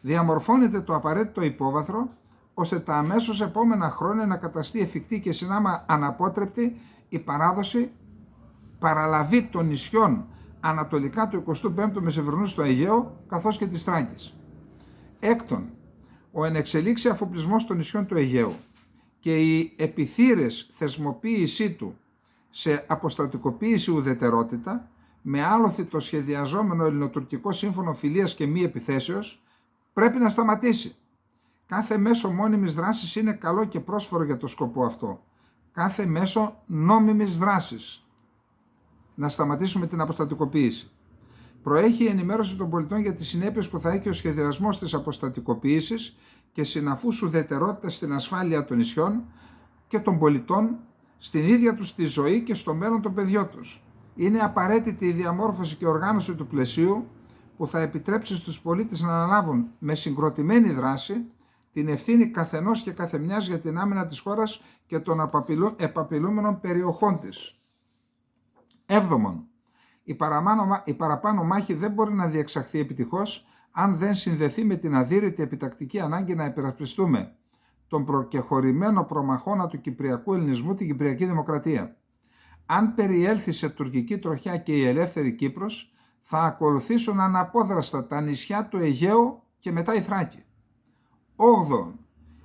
διαμορφώνεται το απαραίτητο υπόβαθρο ώστε τα αμέσως επόμενα χρόνια να καταστεί εφικτή και συνάμα αναπότρεπτη η παραλαβή των νησιών ανατολικά του 25ου Μεσημβρινού στο Αιγαίο καθώς και της Θράκης. Έκτον, ο ενεξελίξη αφοπλισμός των νησιών του Αιγαίου και η επιθύρες θεσμοποίησή του σε αποστρατικοποίηση ουδετερότητα με άλοθη το σχεδιαζόμενο ελληνοτουρκικό σύμφωνο φιλίας και μη επιθέσεως πρέπει να σταματήσει. Κάθε μέσο μόνιμης δράσης είναι καλό και πρόσφορο για το σκοπό αυτό. Κάθε μέσο νόμιμης δράσης. Να σταματήσουμε την αποστατικοποίηση. Προέχει η ενημέρωση των πολιτών για τις συνέπειες που θα έχει ο σχεδιασμός της αποστατικοποίησης και συναφούς ουδετερότητας στην ασφάλεια των νησιών και των πολιτών, στην ίδια τους τη ζωή και στο μέλλον των παιδιών τους. Είναι απαραίτητη η διαμόρφωση και οργάνωση του πλαισίου που θα επιτρέψει στους πολίτες να αναλάβουν με συγκροτημένη δράση την ευθύνη καθενός και καθεμιάς για την άμυνα της χώρας και των επαπειλούμενων περιοχών της. Έβδομον, η παραπάνω μάχη δεν μπορεί να διεξαχθεί επιτυχώς αν δεν συνδεθεί με την αδύρυτη επιτακτική ανάγκη να υπερασπιστούμε τον προκεχωρημένο προμαχώνα του κυπριακού ελληνισμού, την Κυπριακή Δημοκρατία. Αν περιέλθει σε τουρκική τροχιά και η ελεύθερη Κύπρος, θα ακολουθήσουν αναπόδραστα τα νησιά του Αιγαίου και μετά η Θράκη. 8.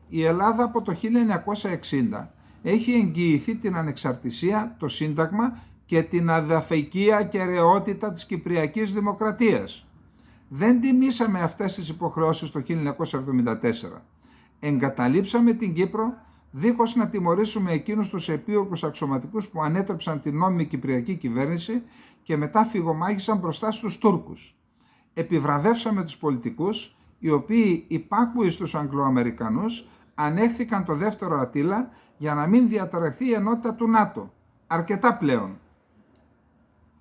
Η Ελλάδα από το 1960 έχει εγγυηθεί την ανεξαρτησία, το Σύνταγμα και την αδαφική ακεραιότητα της Κυπριακής Δημοκρατίας. Δεν τιμήσαμε αυτές τις υποχρεώσεις το 1974. Εγκαταλείψαμε την Κύπρο δίχως να τιμωρήσουμε εκείνους τους επίορκους αξιωματικούς που ανέτρεψαν την νόμιμη Κυπριακή κυβέρνηση και μετά φυγομάχησαν μπροστά στους Τούρκους. Επιβραβεύσαμε τους πολιτικούς, οι οποίοι υπάκουοι στους Αγγλοαμερικανούς ανέχθηκαν το δεύτερο Αττήλα για να μην διαταραχθεί η ενότητα του ΝΑΤΟ. Αρκετά πλέον.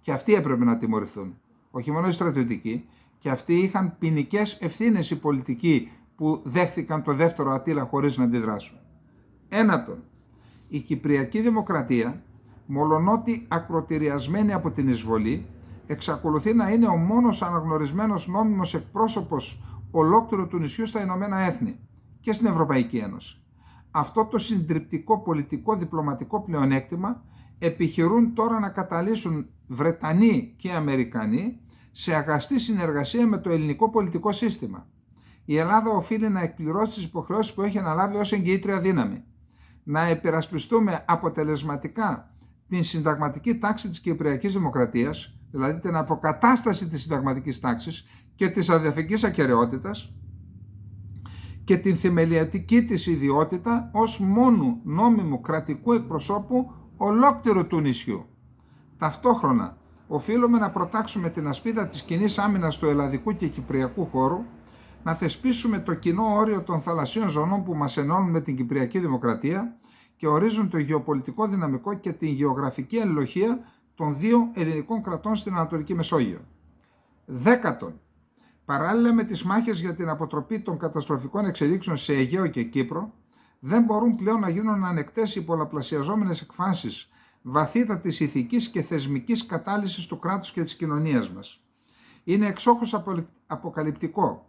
Και αυτοί έπρεπε να τιμωρηθούν. Όχι μόνο οι στρατιωτικοί, και αυτοί είχαν ποινικές ευθύνες οι πολιτικοί που δέχθηκαν το δεύτερο Αττήλα χωρίς να αντιδράσουν. Ένατον, η Κυπριακή Δημοκρατία, μολονότι ακροτηριασμένη από την εισβολή, εξακολουθεί να είναι ο μόνος αναγνωρισμένος νόμιμος εκπρόσωπος ολόκληρου του νησιού στα Ηνωμένα Έθνη και στην Ευρωπαϊκή Ένωση. Αυτό το συντριπτικό πολιτικό διπλωματικό πλεονέκτημα επιχειρούν τώρα να καταλύσουν Βρετανοί και Αμερικανοί σε αγαστή συνεργασία με το ελληνικό πολιτικό σύστημα. Η Ελλάδα οφείλει να εκπληρώσει τις υποχρεώσεις που έχει αναλάβει ως εγγυήτρια δύναμη. Να υπερασπιστούμε αποτελεσματικά την συνταγματική τάξη της Κυπριακής Δημοκρατίας, δηλαδή την αποκατάσταση της συνταγματικής τάξης και της αδελφικής ακεραιότητας και την θεμελιατική της ιδιότητα ως μόνου νόμιμου κρατικού εκπροσώπου ολόκληρου του νησιού. Ταυτόχρονα, οφείλουμε να προτάξουμε την ασπίδα της κοινής άμυνας του ελλαδικού και κυπριακού χώρου, να θεσπίσουμε το κοινό όριο των θαλασσίων ζωνών που μας ενώνουν με την Κυπριακή Δημοκρατία και ορίζουν το γεωπολιτικό δυναμικό και την γεωγραφική αλληλοχία των δύο ελληνικών κρατών στην Ανατολική Μεσόγειο. 10. Παράλληλα με τις μάχες για την αποτροπή των καταστροφικών εξελίξεων σε Αιγαίο και Κύπρο, δεν μπορούν πλέον να γίνουν ανεκτές οι πολλαπλασιαζόμενες εκφάνσεις βαθύτατης ηθικής και θεσμικής κατάλυσης του κράτους και της κοινωνίας μας. Είναι εξόχως αποκαλυπτικό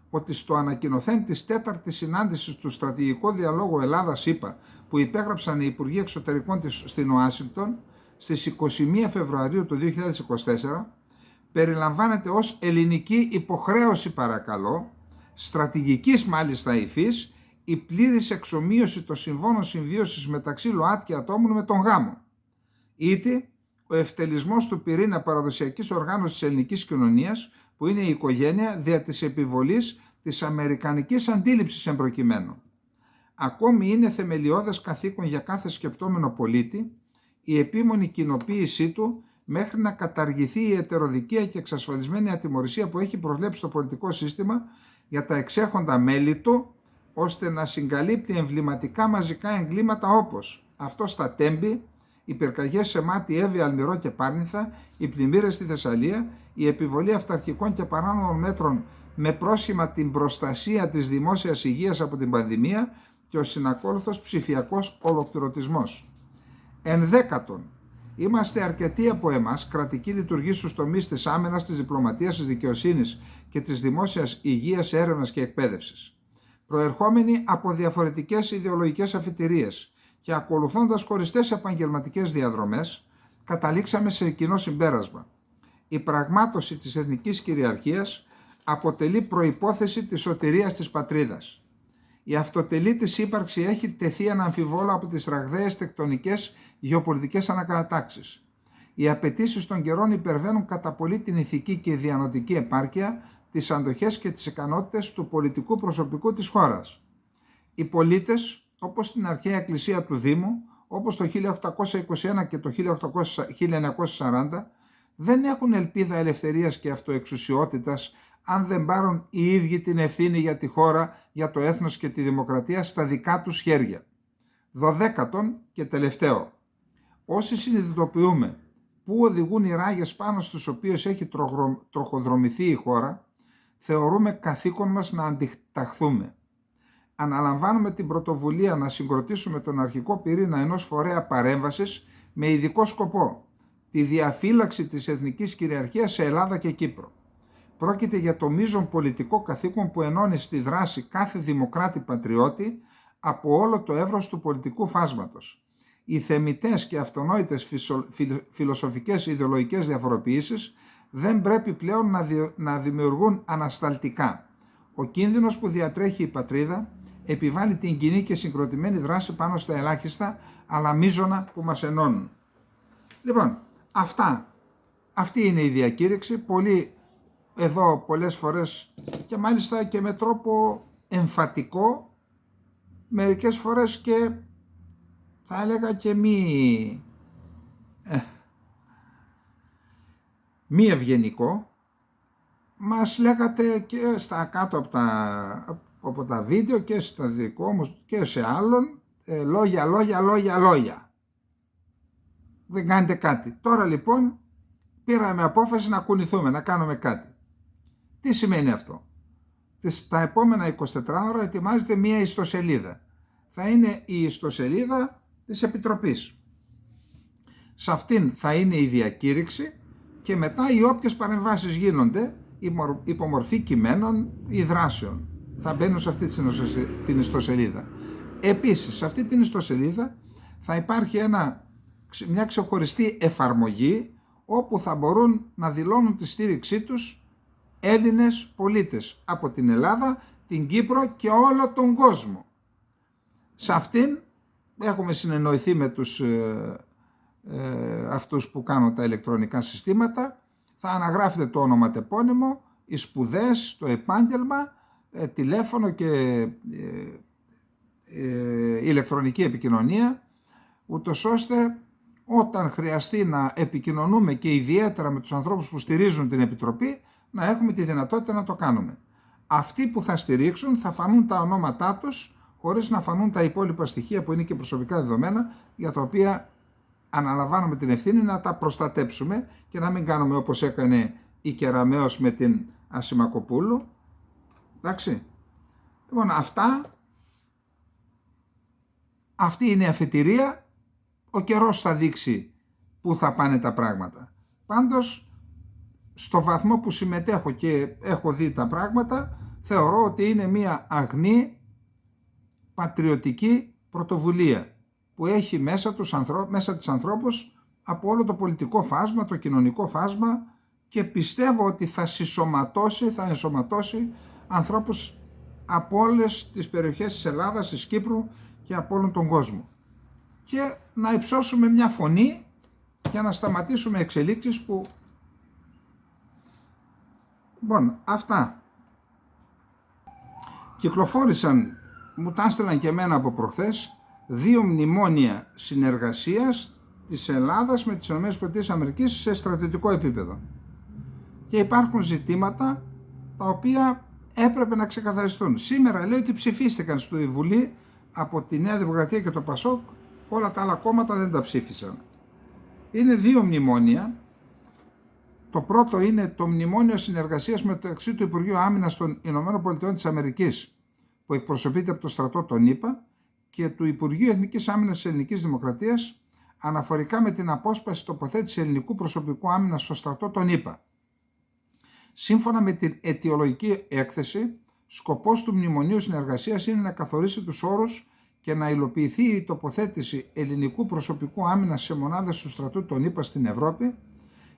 ότι στο ανακοινωθέν της 4ης συνάντησης του Στρατηγικού Διαλόγου Ελλάδα-ΣΥΠΑ που υπέγραψαν οι Υπουργοί Εξωτερικών στην Ουάσιγκτον στις 21 Φεβρουαρίου του 2024, περιλαμβάνεται ως ελληνική υποχρέωση, παρακαλώ, στρατηγικής μάλιστα υφής, η πλήρης εξομοίωση των συμβώνων συμβίωσης μεταξύ ΛΟΑΤΚΙ και ατόμων με τον γάμο. Ήτι ο ευτελισμός του πυρήνα παραδοσιακής οργάνωσης της ελληνικής κοινωνίας, που είναι η οικογένεια, δια της επιβολής της αμερικανικής αντίληψης εμπροκειμένου. Ακόμη είναι θεμελιώδες καθήκον για κάθε σκεπτόμενο πολίτη η επίμονη κοινοποίησή του μέχρι να καταργηθεί η ετεροδικία και εξασφαλισμένη ατιμωρησία που έχει προβλέψει το πολιτικό σύστημα για τα εξέχοντα μέλη του, ώστε να συγκαλύπτει εμβληματικά μαζικά εγκλήματα όπως αυτό στα Τέμπη, οι πυρκαγιές σε Μάτι, Εύη, Αλμυρό και Πάρνηθα, οι πλημμύρες στη Θεσσαλία, η επιβολή αυταρχικών και παράνομων μέτρων με πρόσχημα την προστασία της δημόσιας υγείας από την πανδημία και ο συνακόλουθος ψηφιακός ολοκληρωτισμός. Ενδέκατον, είμαστε αρκετοί από εμάς, κρατικοί λειτουργοί στους τομείς της άμυνας, της διπλωματίας, της δικαιοσύνης και της δημόσιας υγείας, έρευνας και εκπαίδευσης, προερχόμενοι από διαφορετικές ιδεολογικές αφιτηρίες και ακολουθώντας χωριστές επαγγελματικές διαδρομές, καταλήξαμε σε κοινό συμπέρασμα. Η πραγμάτωση της εθνικής κυριαρχίας αποτελεί προϋπόθεση της σωτηρίας της πατρίδας. Η αυτοτελή της ύπαρξη έχει τεθεί αναμφιβόλα από τις ραγδαίες τεκτονικές γεωπολιτικές ανακατατάξεις. Οι απαιτήσεις των καιρών υπερβαίνουν κατά πολύ την ηθική και διανοητική επάρκεια, τις αντοχές και τις ικανότητες του πολιτικού προσωπικού της χώρας. Οι πολίτες, όπως στην αρχαία εκκλησία του Δήμου, όπως το 1821 και το 1940, δεν έχουν ελπίδα ελευθερίας και αυτοεξουσιότητας αν δεν πάρουν οι ίδιοι την ευθύνη για τη χώρα, για το έθνος και τη δημοκρατία στα δικά τους χέρια. 12 και τελευταίο. Όσοι συνειδητοποιούμε πού οδηγούν οι ράγες πάνω στους οποίους έχει τροχοδρομηθεί η χώρα, θεωρούμε καθήκον μας να αντιταχθούμε. Αναλαμβάνουμε την πρωτοβουλία να συγκροτήσουμε τον αρχικό πυρήνα ενός φορέα παρέμβασης με ειδικό σκοπό τη διαφύλαξη της εθνικής κυριαρχίας σε Ελλάδα και Κύπρο. Πρόκειται για το μείζον πολιτικό καθήκον που ενώνει στη δράση κάθε δημοκράτη πατριώτη από όλο το εύρος του πολιτικού φάσματος. Οι θεμιτές και αυτονόητες φιλοσοφικές ιδεολογικές διαφοροποιήσεις δεν πρέπει πλέον να δημιουργούν ανασταλτικά. Ο κίνδυνος που διατρέχει η πατρίδα επιβάλλει την κοινή και συγκροτημένη δράση πάνω στα ελάχιστα αλλά μείζωνα που μας ενώνουν. Λοιπόν, αυτή είναι η διακήρυξη. Πολλοί εδώ πολλές φορές και μάλιστα και με τρόπο εμφατικό, μερικές φορές και θα έλεγα και μη ευγενικό, μας λέγατε και στα κάτω από τα βίντεο και στα δικό μου και σε άλλον λόγια. Δεν κάνετε κάτι. Τώρα λοιπόν πήραμε απόφαση να κουνηθούμε, να κάνουμε κάτι. Τι σημαίνει αυτό? Τα επόμενα 24 ώρα ετοιμάζεται μία ιστοσελίδα. Θα είναι η ιστοσελίδα της Επιτροπής. Σε αυτήν θα είναι η διακήρυξη και μετά οι όποιες παρεμβάσεις γίνονται υπό μορφή κειμένων ή δράσεων θα μπαίνουν σε αυτή την ιστοσελίδα. Επίσης, σε αυτή την ιστοσελίδα θα υπάρχει μια ξεχωριστή εφαρμογή όπου θα μπορούν να δηλώνουν τη στήριξή τους Έλληνες πολίτες από την Ελλάδα, την Κύπρο και όλο τον κόσμο. Σε αυτήν έχουμε συνεννοηθεί με αυτούς που κάνουν τα ηλεκτρονικά συστήματα. Θα αναγράφετε το όνομα, τεπώνυμο, οι σπουδές, το επάγγελμα, τηλέφωνο και ηλεκτρονική επικοινωνία, ούτως ώστε όταν χρειαστεί να επικοινωνούμε και ιδιαίτερα με τους ανθρώπους που στηρίζουν την Επιτροπή, να έχουμε τη δυνατότητα να το κάνουμε. Αυτοί που θα στηρίξουν θα φανούν τα ονόματά τους, χωρίς να φανούν τα υπόλοιπα στοιχεία που είναι και προσωπικά δεδομένα, για τα οποία αναλαμβάνουμε την ευθύνη να τα προστατέψουμε και να μην κάνουμε όπως έκανε η Κεραμέως με την Ασημακοπούλου. Εντάξει. Λοιπόν, αυτή είναι η αφετηρία. Ο καιρός θα δείξει πού θα πάνε τα πράγματα. Πάντως, στο βαθμό που συμμετέχω και έχω δει τα πράγματα, θεωρώ ότι είναι μια αγνή πατριωτική πρωτοβουλία που έχει μέσα της ανθρώπους από όλο το πολιτικό φάσμα, το κοινωνικό φάσμα, και πιστεύω ότι θα ενσωματώσει ανθρώπους από όλες τις περιοχές της Ελλάδας, της Κύπρου και από όλον τον κόσμο, και να υψώσουμε μια φωνή για να σταματήσουμε εξελίξεις που... Λοιπόν, αυτά κυκλοφόρησαν, μου τα έστειλαν και εμένα από προχθές, 2 μνημόνια συνεργασίας της Ελλάδας με τις ΗΠΑ σε στρατιωτικό επίπεδο, και υπάρχουν ζητήματα τα οποία έπρεπε να ξεκαθαριστούν. Σήμερα λέει ότι ψηφίστηκαν στη Βουλή από τη Νέα Δημοκρατία και το Πασόκ, όλα τα άλλα κόμματα δεν τα ψήφισαν. Είναι 2 μνημόνια. Το πρώτο είναι το Μνημόνιο Συνεργασίας μεταξύ του Υπουργείου Άμυνας των ΗΠΑ, που εκπροσωπείται από το στρατό των ΗΠΑ, και του Υπουργείου Εθνικής Άμυνας της Ελληνικής Δημοκρατίας, αναφορικά με την απόσπαση τοποθέτηση ελληνικού προσωπικού άμυνας στο στρατό των ΗΠΑ. Σύμφωνα με την αιτιολογική έκθεση, σκοπός του Μνημονίου Συνεργασίας είναι να καθορίσει τους όρους και να υλοποιηθεί η τοποθέτηση ελληνικού προσωπικού άμυνας σε μονάδες του στρατού των ΗΠΑ στην Ευρώπη,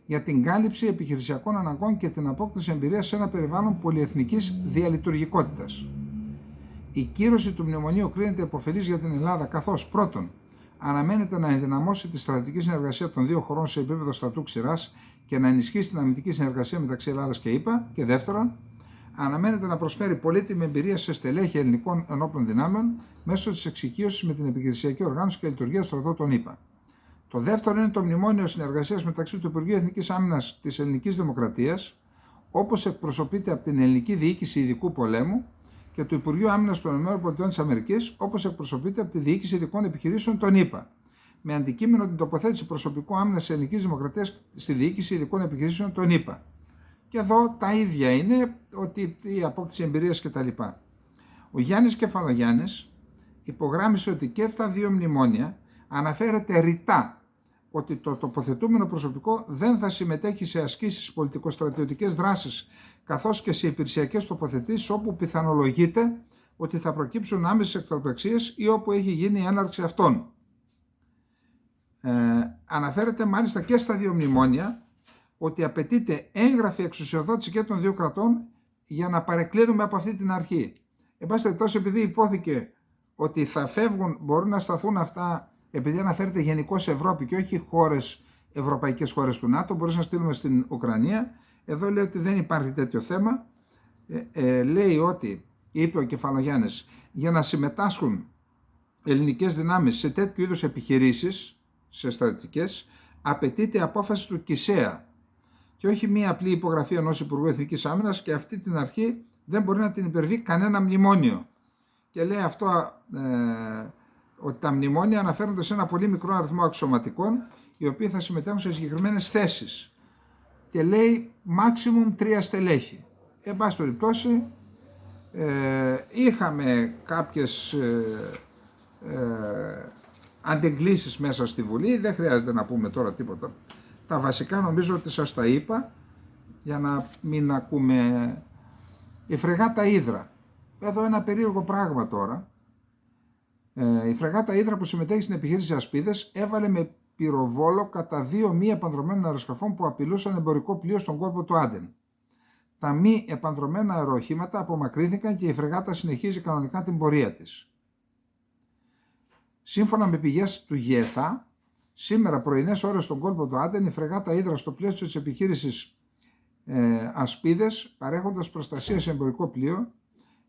για την κάλυψη επιχειρησιακών αναγκών και την απόκτηση εμπειρίας σε ένα περιβάλλον πολυεθνικής διαλειτουργικότητας. Η κύρωση του μνημονίου κρίνεται επωφελής για την Ελλάδα, καθώς πρώτον, αναμένεται να ενδυναμώσει τη στρατιωτική συνεργασία των 2 χωρών σε επίπεδο στρατού ξηράς και να ενισχύσει την αμυντική συνεργασία μεταξύ Ελλάδας και ΗΠΑ, και δεύτερον, αναμένεται να προσφέρει πολύτιμη εμπειρία σε στελέχη ελληνικών ενόπλων δυνάμεων μέσω της εξοικείωσης με την επιχειρησιακή οργάνωση και λειτουργία του στρατού των ΗΠΑ. Το δεύτερο είναι το Μνημόνιο Συνεργασίας μεταξύ του Υπουργείου Εθνικής Άμυνας της Ελληνικής Δημοκρατίας, όπως εκπροσωπείται από την Ελληνική Διοίκηση Ειδικού Πολέμου, και του Υπουργείου Άμυνας των ΗΠΑ, όπως εκπροσωπείται από τη Διοίκηση Ειδικών Επιχειρήσεων των ΗΠΑ, με αντικείμενο την τοποθέτηση προσωπικού άμυνας της Ελληνικής Δημοκρατίας στη Διοίκηση Ειδικών Επιχειρήσεων των ΗΠΑ. Και εδώ τα ίδια είναι, ότι η απόκτηση εμπειρίας κτλ. Ο Γιάννης Κεφαλογιάννης υπογράμμισε ότι και στα 2 μνημόνια αναφέρεται ρητά ότι το τοποθετούμενο προσωπικό δεν θα συμμετέχει σε ασκήσεις πολιτικοστρατιωτικές δράσεις, καθώς και σε υπηρεσιακές τοποθετήσεις όπου πιθανολογείται ότι θα προκύψουν άμεσες εχθροπραξίες ή όπου έχει γίνει η έναρξη αυτών. Αναφέρεται μάλιστα και στα 2 μνημόνια ότι απαιτείται έγγραφη εξουσιοδότηση και των 2 κρατών για να παρεκκλίνουμε από αυτή την αρχή. Εν πάση περιπτώσει, επειδή υπόθηκε ότι θα φεύγουν, μπορούν να σταθούν αυτά, επειδή αναφέρεται γενικώς Ευρώπη και όχι ευρωπαϊκές χώρες του ΝΑΤΟ, μπορείς να στείλουμε στην Ουκρανία. Εδώ λέει ότι δεν υπάρχει τέτοιο θέμα. Λέει ότι, είπε ο Κεφαλογιάννης, για να συμμετάσχουν ελληνικές δυνάμεις σε τέτοιου είδους επιχειρήσεις, σε στρατιωτικές, απαιτείται απόφαση του ΚΙΣΕΑ και όχι μία απλή υπογραφή ενός Υπουργού Εθνικής Άμυνας, και αυτή την αρχή δεν μπορεί να την υπερβεί κανένα μνημόνιο. Και λέει αυτό, ότι τα μνημόνια αναφέρονται σε ένα πολύ μικρό αριθμό αξιωματικών, οι οποίοι θα συμμετέχουν σε συγκεκριμένες θέσεις. Και λέει maximum 3 στελέχη. Εν πάση περιπτώσει, είχαμε κάποιες αντεγκλήσεις μέσα στη Βουλή, δεν χρειάζεται να πούμε τώρα τίποτα. Τα βασικά νομίζω ότι σας τα είπα, για να μην ακούμε. Η φρεγάτα Ύδρα. Εδώ ένα περίεργο πράγμα τώρα. Η φρεγάτα Ύδρα, που συμμετέχει στην επιχείρηση Ασπίδες, έβαλε με πυροβόλο κατά 2 μη επανδρωμένων αεροσκαφών που απειλούσαν εμπορικό πλοίο στον κόλπο του Άντεν. Τα μη επανδρωμένα αεροχήματα απομακρύνθηκαν και η φρεγάτα συνεχίζει κανονικά την πορεία της. Σύμφωνα με πηγές του ΓΕΘΑ, σήμερα πρωινές ώρες στον κόλπο του Άντεν, η φρεγάτα Ύδρα, στο πλαίσιο της επιχείρησης Ασπίδες, παρέχοντας προστασία σε εμπορικό πλοίο,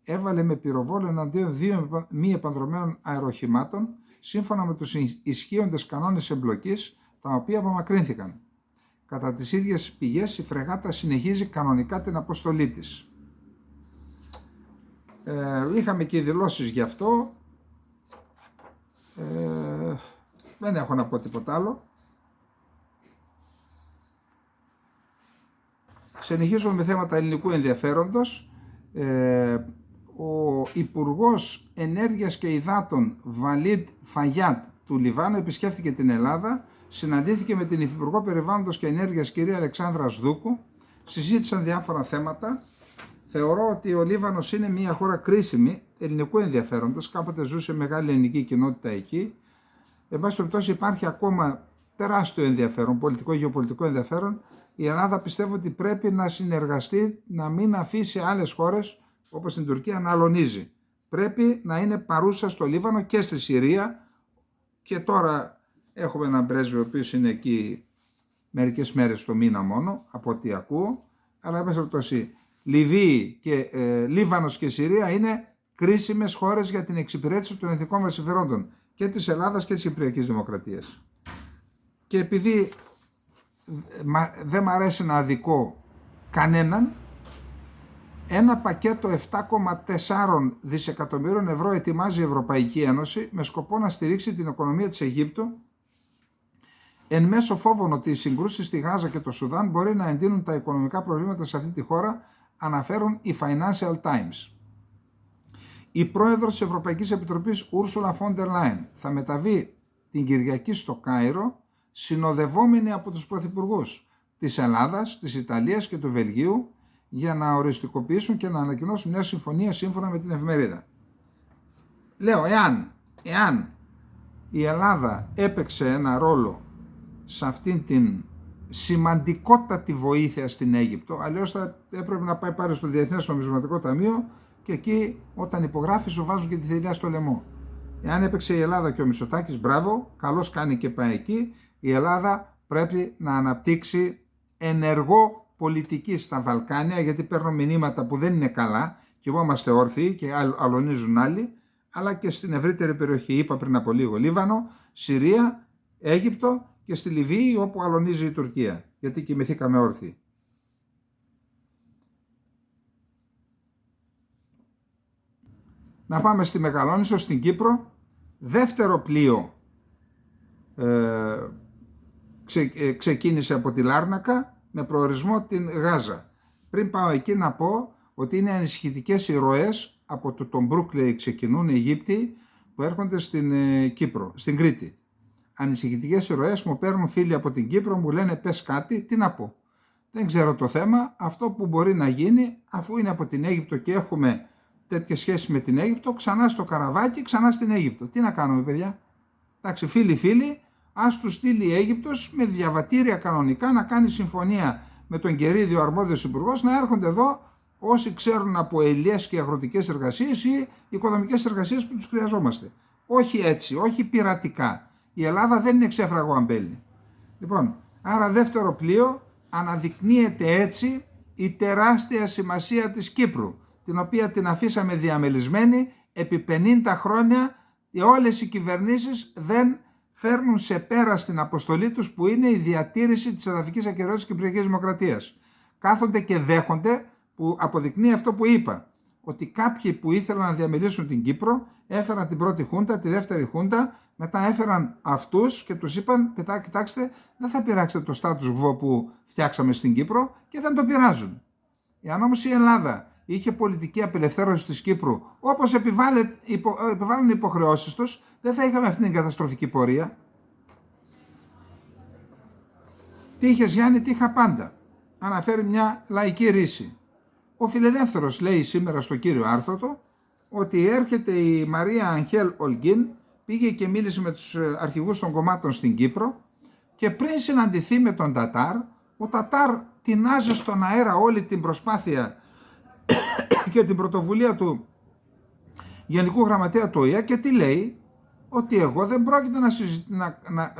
έβαλε με πυροβόλο εναντίον 2 μη επανδρωμένων αεροχημάτων, σύμφωνα με τους ισχύοντες κανόνες εμπλοκής, τα οποία απομακρύνθηκαν. Κατά τις ίδιες πηγές, η φρεγάτα συνεχίζει κανονικά την αποστολή της. Είχαμε και δηλώσεις γι' αυτό. Δεν έχω να πω τίποτα άλλο. Συνεχίζουμε με θέματα ελληνικού ενδιαφέροντος. Ο Υπουργός Ενέργειας και Υδάτων Βαλίντ Φαγιάτ του Λιβάνου επισκέφθηκε την Ελλάδα, συναντήθηκε με την Υφυπουργό Περιβάλλοντος και Ενέργειας κυρία Αλεξάνδρα Σδούκου, συζήτησαν διάφορα θέματα. Θεωρώ ότι ο Λίβανος είναι μια χώρα κρίσιμη, ελληνικού ενδιαφέροντος, κάποτε ζούσε μεγάλη ελληνική κοινότητα εκεί. Εν πάση περιπτώσει υπάρχει ακόμα τεράστιο ενδιαφέρον, πολιτικό, γεωπολιτικό ενδιαφέρον. Η Ελλάδα πιστεύω ότι πρέπει να συνεργαστεί, να μην αφήσει άλλες χώρες όπως την Τουρκία να αλωνίζει. Πρέπει να είναι παρούσα στο Λίβανο και στη Συρία, και τώρα έχουμε έναν πρέσβη ο οποίος είναι εκεί μερικές μέρες το μήνα μόνο, από ό,τι ακούω, αλλά εν πάση περιπτώσει Λιβύη και Λίβανος και Συρία είναι κρίσιμες χώρες για την εξυπηρέτηση των εθνικών μας συμφερόντων και της Ελλάδας και της Κυπριακής Δημοκρατίας. Και επειδή δεν μ' αρέσει να αδικώ κανέναν, ένα πακέτο 7,4 δισεκατομμυρίων ευρώ ετοιμάζει η Ευρωπαϊκή Ένωση με σκοπό να στηρίξει την οικονομία της Αιγύπτου, εν μέσω φόβων ότι οι συγκρούσεις στη Γάζα και το Σουδάν μπορεί να εντείνουν τα οικονομικά προβλήματα σε αυτή τη χώρα, αναφέρουν οι Financial Times. Η πρόεδρος της Ευρωπαϊκής Επιτροπής Ursula von der Leyen θα μεταβεί την Κυριακή στο Κάιρο, συνοδευόμενη από τους πρωθυπουργούς της Ελλάδας, της Ιταλίας και του Βελγίου, για να οριστικοποιήσουν και να ανακοινώσουν μια συμφωνία σύμφωνα με την εφημερίδα. Λέω, εάν η Ελλάδα έπαιξε ένα ρόλο σε αυτήν την σημαντικότατη βοήθεια στην Αίγυπτο, αλλιώς θα έπρεπε να πάει πάρει στο Διεθνές Νομισματικό Ταμείο και εκεί όταν υπογράφει σου βάζουν και τη θηλιά στο λαιμό. Εάν έπαιξε η Ελλάδα και ο Μητσοτάκης, μπράβο, καλώς κάνει και πάει εκεί. Η Ελλάδα πρέπει να αναπτύξει ενεργό πολιτική στα Βαλκάνια, γιατί παίρνω μηνύματα που δεν είναι καλά και εγώ είμαστε όρθιοι και αλωνίζουν άλλοι, αλλά και στην ευρύτερη περιοχή, είπα πριν από λίγο, Λίβανο, Συρία, Αίγυπτο και στη Λιβύη όπου αλωνίζει η Τουρκία, γιατί κοιμηθήκαμε όρθιοι. Να πάμε στη Μεγαλόνισσο, στην Κύπρο. Δεύτερο πλοίο ξεκίνησε από τη Λάρνακα με προορισμό την Γάζα. Πριν πάω εκεί να πω ότι είναι ανησυχητικές οι ροές από το Τομπρούκ, λέει, ξεκινούν οι Αιγύπτιοι που έρχονται στην Κύπρο, στην Κρήτη. Ανησυχητικές οι ροές, μου παίρνουν φίλοι από την Κύπρο, μου λένε πες κάτι, τι να πω. Δεν ξέρω το θέμα, αυτό που μπορεί να γίνει, αφού είναι από την Αίγυπτο και έχουμε τέτοιες σχέσεις με την Αίγυπτο, ξανά στο καραβάκι, ξανά στην Αίγυπτο. Τι να κάνουμε, παιδιά? Εντάξει, φίλοι, ας τους στείλει η Αίγυπτος με διαβατήρια κανονικά να κάνει συμφωνία με τον κερίδιο αρμόδιος υπουργός, να έρχονται εδώ όσοι ξέρουν από ελιές και αγροτικές εργασίες ή οικονομικές εργασίες που τους χρειαζόμαστε. Όχι έτσι, όχι πειρατικά. Η Ελλάδα δεν είναι ξέφραγο αμπέλι. Λοιπόν, άρα δεύτερο πλοίο, αναδεικνύεται έτσι η τεράστια σημασία της Κύπρου, την οποία την αφήσαμε διαμελισμένη επί 50 χρόνια και όλες οι κυβερνήσεις δεν φέρνουν σε πέρα στην αποστολή τους, που είναι η διατήρηση της εδαφικής ακεραιότητας της Κυπριακής Δημοκρατίας. Κάθονται και δέχονται, που αποδεικνύει αυτό που είπα, ότι κάποιοι που ήθελαν να διαμελήσουν την Κύπρο έφεραν την πρώτη χούντα, τη δεύτερη χούντα, μετά έφεραν αυτούς και τους είπαν, κοιτάξτε, δεν θα πειράξετε το status quo που φτιάξαμε στην Κύπρο, και δεν το πειράζουν. Εάν όμως η Ελλάδα είχε πολιτική απελευθέρωση της Κύπρου, όπως επιβάλλουν οι υποχρεώσεις τους, δεν θα είχαμε αυτήν την καταστροφική πορεία. Τι είχες, Γιάννη? Τι είχα πάντα. Αναφέρει μια λαϊκή ρίση. Ο Φιλελεύθερος λέει σήμερα στο κύριο Άρθρωτο ότι έρχεται η Μαρία Αγχέλ Ολγκίν, πήγε και μίλησε με τους αρχηγούς των κομμάτων στην Κύπρο, και πριν συναντηθεί με τον Τατάρ, ο Τατάρ τεινάζει στον αέρα όλη την προσπάθεια και την πρωτοβουλία του Γενικού Γραμματέα του ΟΗΕ, και τι λέει? Ότι εγώ δεν πρόκειται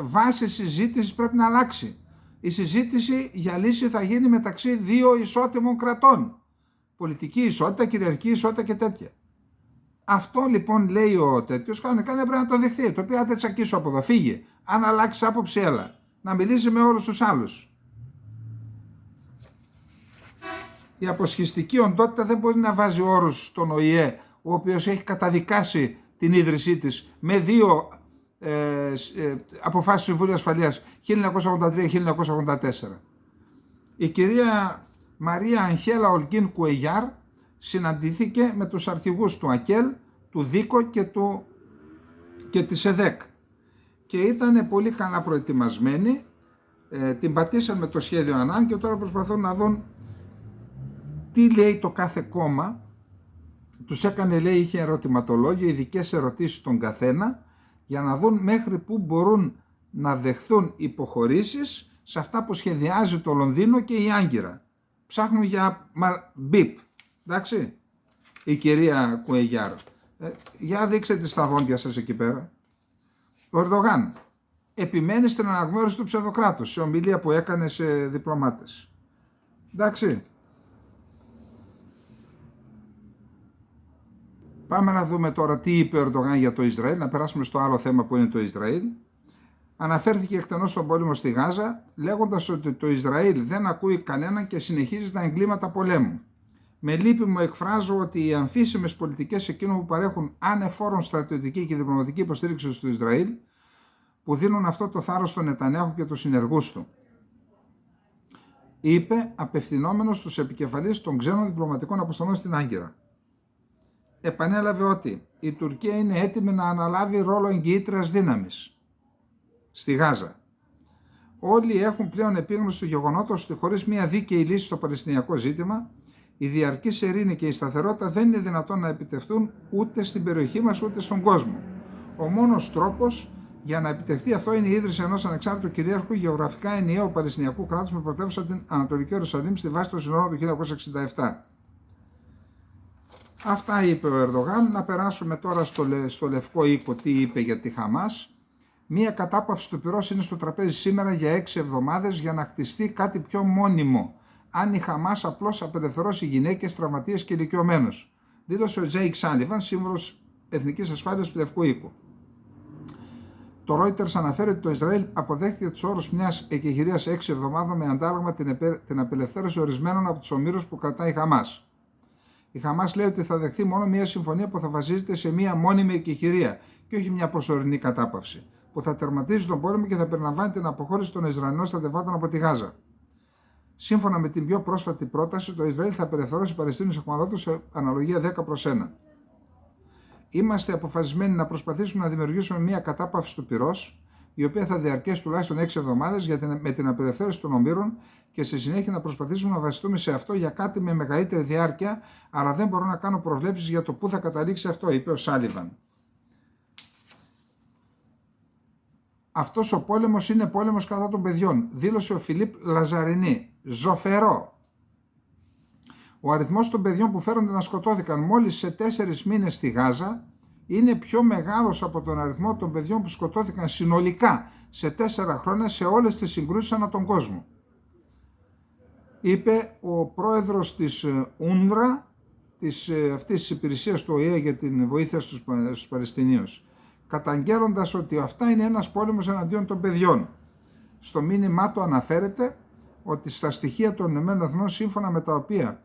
βάση συζήτηση πρέπει να αλλάξει. Η συζήτηση για λύση θα γίνει μεταξύ δύο ισότιμων κρατών. Πολιτική ισότητα, κυριαρχική ισότητα και τέτοια. Αυτό λοιπόν λέει ο τέτοιος, κανονικά δεν πρέπει να το δεχθεί. Το οποίο άντε τσακίσου από εδώ, φύγε. Αν αλλάξει άποψη, έλα. Να μιλήσει με όλους τους άλλους. Η αποσχιστική οντότητα δεν μπορεί να βάζει όρους στον ΟΗΕ, ο οποίος έχει καταδικάσει την ίδρυσή της με δύο αποφάσεις του Συμβουλίου Ασφαλείας 1983-1984. Η κυρία Μαρία Αγχέλα Ολγκίν Κουεγιάρ συναντήθηκε με τους αρχηγούς του ΑΚΕΛ, του ΔΙΚΟ και της ΕΔΕΚ, και ήταν πολύ καλά προετοιμασμένοι. Την πατήσαν με το σχέδιο Ανάν και τώρα προσπαθούν να δουν Τι λέει το κάθε κόμμα, τους έκανε, λέει, είχε ερωτηματολόγιο, ειδικές ερωτήσεις στον καθένα, για να δουν μέχρι πού μπορούν να δεχθούν υποχωρήσεις σε αυτά που σχεδιάζει το Λονδίνο και η Άγκυρα. Ψάχνουν για μπιπ, εντάξει, η κυρία Κουεγιάρο. Για δείξτε στα δόντια σας εκεί πέρα. Ο Ερντογάν επιμένει στην αναγνώριση του ψευδοκράτους σε ομιλία που έκανε σε διπλωμάτες. Εντάξει. Πάμε να δούμε τώρα τι είπε ο Ερντογάν για το Ισραήλ, να περάσουμε στο άλλο θέμα που είναι το Ισραήλ. Αναφέρθηκε εκτενώς στον πόλεμο στη Γάζα, λέγοντας ότι το Ισραήλ δεν ακούει κανέναν και συνεχίζει τα εγκλήματα πολέμου. Με λύπη μου εκφράζω ότι οι αμφίσιμες πολιτικές εκείνων που παρέχουν ανεφόρον στρατιωτική και διπλωματική υποστήριξη στο Ισραήλ, που δίνουν αυτό το θάρρος στον Νετανιάχου και τους συνεργούς του, είπε απευθυνόμενος στους επικεφαλείς των ξένων διπλωματικών αποστολών στην Άγκυρα. Επανέλαβε ότι η Τουρκία είναι έτοιμη να αναλάβει ρόλο εγγυήτριας δύναμης στη Γάζα. Όλοι έχουν πλέον επίγνωση του γεγονότος ότι χωρίς μια δίκαιη λύση στο παλαιστινιακό ζήτημα, η διαρκής ειρήνη και η σταθερότητα δεν είναι δυνατόν να επιτευχθούν ούτε στην περιοχή μας ούτε στον κόσμο. Ο μόνος τρόπος για να επιτευχθεί αυτό είναι η ίδρυση ενός ανεξάρτητου κυρίαρχου γεωγραφικά ενιαίου παλαιστινιακού κράτους με πρωτεύουσα την Ανατολική Ιερουσαλήμ στη βάση των συνόρων του 1967. Αυτά είπε ο Ερντογάν. Να περάσουμε τώρα στο Λευκό Οίκο τι είπε για τη Χαμάς. Μία κατάπαυση του πυρός είναι στο τραπέζι σήμερα για 6 εβδομάδες για να χτιστεί κάτι πιο μόνιμο, αν η Χαμάς απλώς απελευθερώσει γυναίκες, τραυματίες και ηλικιωμένους, δήλωσε ο Τζέικ Σάλιβαν, σύμβουλος Εθνικής Ασφάλειας του Λευκού Οίκου. Το Reuters αναφέρει ότι το Ισραήλ αποδέχτηκε τους όρους μιας εκεχηρίας 6 εβδομάδων με αντάλλαγμα την απελευθέρωση ορισμένων από τους ομήρους που κρατάει η Χαμάς. Η Χαμάς λέει ότι θα δεχθεί μόνο μια συμφωνία που θα βασίζεται σε μια μόνιμη εκεχηρία και όχι μια προσωρινή κατάπαυση, που θα τερματίζει τον πόλεμο και θα περιλαμβάνει την αποχώρηση των Ισραηλινών στρατευμάτων από τη Γάζα. Σύμφωνα με την πιο πρόσφατη πρόταση, το Ισραήλ θα απελευθερώσει Παλαιστίνιους εχμαλώτους σε αναλογία 10/1. Είμαστε αποφασισμένοι να προσπαθήσουμε να δημιουργήσουμε μια κατάπαυση του πυρός, η οποία θα διαρκέσει τουλάχιστον 6 εβδομάδες με την απελευθέρωση των ομήρων και στη συνέχεια να προσπαθήσουμε να βασιστούμε σε αυτό για κάτι με μεγαλύτερη διάρκεια, αλλά δεν μπορώ να κάνω προβλέψεις για το πού θα καταλήξει αυτό, είπε ο Σάλιβαν. Αυτός ο πόλεμος είναι πόλεμος κατά των παιδιών, δήλωσε ο Φιλίπ Λαζαρινί. Ζωφερό. Ο αριθμός των παιδιών που φέρονται να σκοτώθηκαν μόλις σε 4 μήνες στη Γάζα είναι πιο μεγάλος από τον αριθμό των παιδιών που σκοτώθηκαν συνολικά σε 4 χρόνια σε όλες τις συγκρούσεις ανά τον κόσμο. Είπε ο πρόεδρος της UNRWA, αυτής της υπηρεσίας του ΟΗΕ για την βοήθεια στους Παλαιστινίους, καταγγέλλοντας ότι αυτά είναι ένας πόλεμος εναντίον των παιδιών. Στο μήνυμά του αναφέρεται ότι στα στοιχεία των ΗΠΑ, σύμφωνα με τα οποία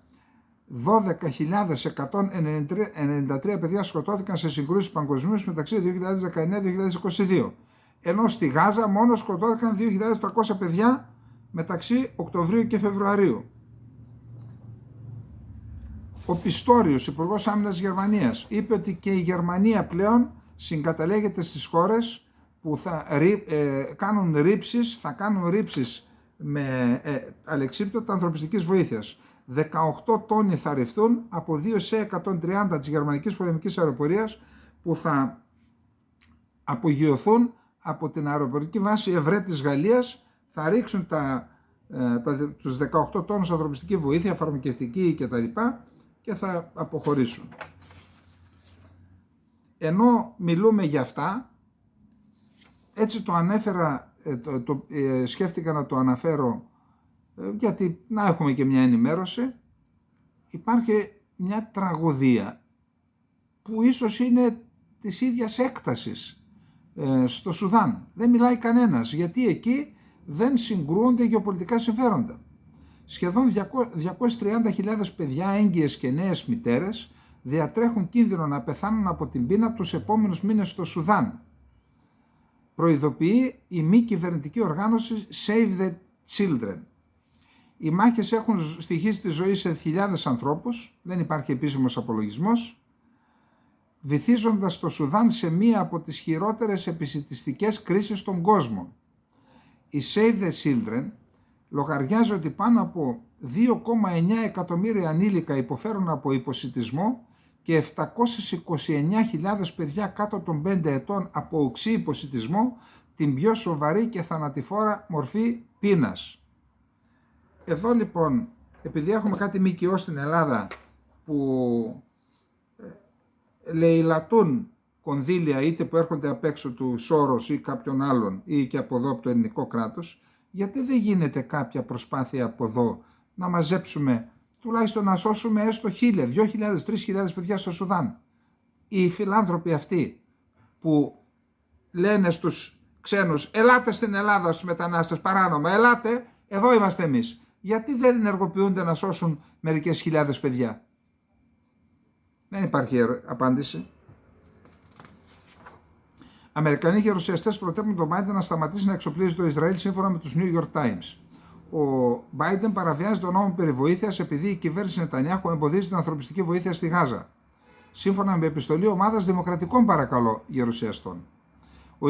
12.193 παιδιά σκοτώθηκαν σε συγκρούσεις παγκοσμίως μεταξύ 2019-2022, ενώ στη Γάζα μόνο σκοτώθηκαν 2.300 παιδιά μεταξύ Οκτωβρίου και Φεβρουαρίου. Ο Πιστόριος, Υπουργός Άμυνας της Γερμανίας, είπε ότι και η Γερμανία πλέον συγκαταλέγεται στις χώρες που θα κάνουν ρήψεις με αλεξίπτωτα ανθρωπιστικής βοήθειας. 18 τόνοι θα ρηφθούν από 2 σε 130 της γερμανικής πολεμικής αεροπορίας που θα απογειωθούν από την αεροπορική βάση Ευρέ της Γαλλίας, θα ρίξουν τους 18 τόνους ανθρωπιστική βοήθεια, φαρμακευτική κτλ. Και θα αποχωρήσουν. Ενώ μιλούμε για αυτά, έτσι το ανέφερα, σκέφτηκα να το αναφέρω γιατί να έχουμε και μια ενημέρωση. Υπάρχει μια τραγωδία που ίσως είναι της ίδιας έκτασης στο Σουδάν. Δεν μιλάει κανένας, γιατί εκεί δεν συγκρούονται γεωπολιτικά συμφέροντα. Σχεδόν 230.000 παιδιά, έγκυες και νέες μητέρες, διατρέχουν κίνδυνο να πεθάνουν από την πείνα τους επόμενους μήνες στο Σουδάν. Προειδοποιεί η μη κυβερνητική οργάνωση Save the Children. Οι μάχες έχουν στοιχήσει τη ζωή σε χιλιάδες ανθρώπους, δεν υπάρχει επίσημος απολογισμός, βυθίζοντας το Σουδάν σε μία από τις χειρότερες επισιτιστικές κρίσεις στον κόσμο. Η Save the Children λογαριάζει ότι πάνω από 2,9 εκατομμύρια ανήλικα υποφέρουν από υποσιτισμό και 729.000 παιδιά κάτω των 5 ετών από οξύ υποσιτισμό, την πιο σοβαρή και θανατηφόρα μορφή πείνας. Εδώ λοιπόν, επειδή έχουμε κάτι ΜΚΟ στην Ελλάδα που λαιλατούν κονδύλια είτε που έρχονται απ' έξω του Σόρος ή κάποιον άλλον ή και από εδώ από το ελληνικό κράτος, γιατί δεν γίνεται κάποια προσπάθεια από εδώ να μαζέψουμε, τουλάχιστον να σώσουμε έστω 1.000, 2.000, 3.000 παιδιά στο Σουδάν. Οι φιλάνθρωποι αυτοί που λένε στους ξένους, ελάτε στην Ελλάδα στους μετανάστες παράνομα, ελάτε, εδώ είμαστε εμείς. Γιατί δεν ενεργοποιούνται να σώσουν μερικές χιλιάδες παιδιά? Δεν υπάρχει απάντηση. Αμερικανοί γερουσιαστές προτείνουν τον Biden να σταματήσει να εξοπλίζει το Ισραήλ σύμφωνα με τους New York Times. Ο Biden παραβιάζει τον νόμο περί βοήθειας επειδή η κυβέρνηση Νετανιάχου εμποδίζει την ανθρωπιστική βοήθεια στη Γάζα. Σύμφωνα με επιστολή ομάδας δημοκρατικών, παρακαλώ, γερουσιαστών. Ο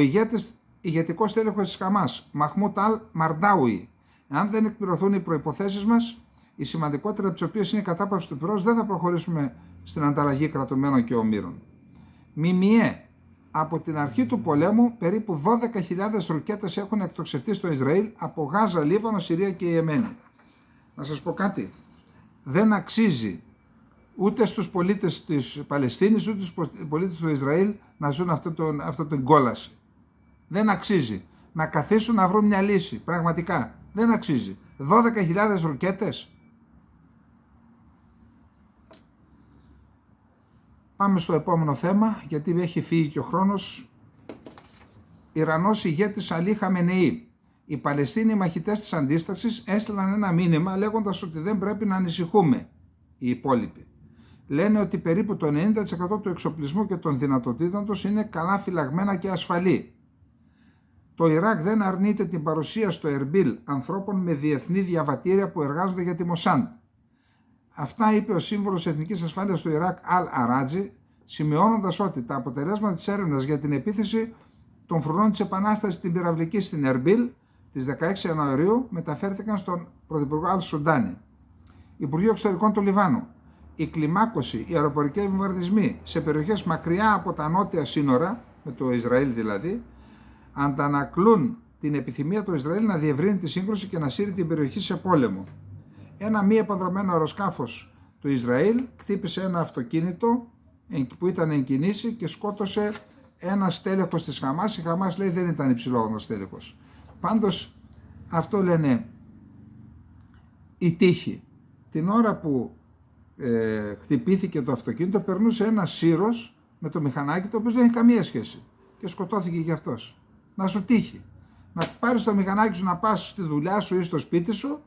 ηγετικός τέλεχος της Χαμάς, Μαχμούτ Αλ Μαρντάουι, αν δεν εκπληρωθούν οι προϋποθέσεις μας, οι σημαντικότεροι από τις οποίες είναι η κατάπαυση του πυρός, δεν θα προχωρήσουμε στην ανταλλαγή κρατουμένων και ομήρων. ΜΜΕ. Από την αρχή του πολέμου, περίπου 12.000 ρουκέτες έχουν εκτοξευτεί στο Ισραήλ από Γάζα, Λίβανο, Συρία και Ιεμένη. Να σας πω κάτι. Δεν αξίζει ούτε στους πολίτες της Παλαιστίνης, ούτε στους πολίτες του Ισραήλ να ζουν αυτό την κόλαση. Δεν αξίζει. Να καθίσουν να βρουν μια λύση. Πραγματικά. Δεν αξίζει. 12.000 ρουκέτες. Πάμε στο επόμενο θέμα, γιατί έχει φύγει και ο χρόνος. Ιρανός ηγέτης Αλί Χαμενεή. Οι Παλαιστίνοι μαχητές της αντίστασης έστειλαν ένα μήνυμα λέγοντας ότι δεν πρέπει να ανησυχούμε οι υπόλοιποι. Λένε ότι περίπου το 90% του εξοπλισμού και των δυνατοτήτων τους είναι καλά φυλαγμένα και ασφαλή. Το Ιράκ δεν αρνείται την παρουσία στο Ερμπίλ ανθρώπων με διεθνή διαβατήρια που εργάζονται για τη Μοσάντ. Αυτά είπε ο σύμβουλος Εθνικής Ασφάλειας του Ιράκ Αλ Αράτζι, σημειώνοντας ότι τα αποτελέσματα της έρευνας για την επίθεση των φρουρών της Επανάστασης στην πυραυλική στην Ερμπίλ της 16 Ιανουαρίου μεταφέρθηκαν στον Πρωθυπουργό Αλ Σουντάνι. Υπουργείο Εξωτερικών του Λιβάνου. Η κλιμάκωση, οι αεροπορικοί βομβαρδισμοί σε περιοχές μακριά από τα νότια σύνορα, με το Ισραήλ δηλαδή, αντανακλούν την επιθυμία του Ισραήλ να διευρύνει τη σύγκρουση και να σύρει την περιοχή σε πόλεμο. Ένα μη επανδρομένο αεροσκάφος του Ισραήλ χτύπησε ένα αυτοκίνητο που ήταν εν κινήσει και σκότωσε ένα στέλεχος της Χαμάς. Η Χαμάς λέει δεν ήταν υψηλόβαθμος στέλεχος. Πάντως αυτό λένε η τύχη. Την ώρα που χτυπήθηκε το αυτοκίνητο περνούσε ένας σύρος με το μηχανάκι, το οποίο δεν έχει καμία σχέση και σκοτώθηκε γι' αυτός. Να σου τύχει. Να πάρεις το μηχανάκι σου να πας στη δουλειά σου ή στο σπίτι σου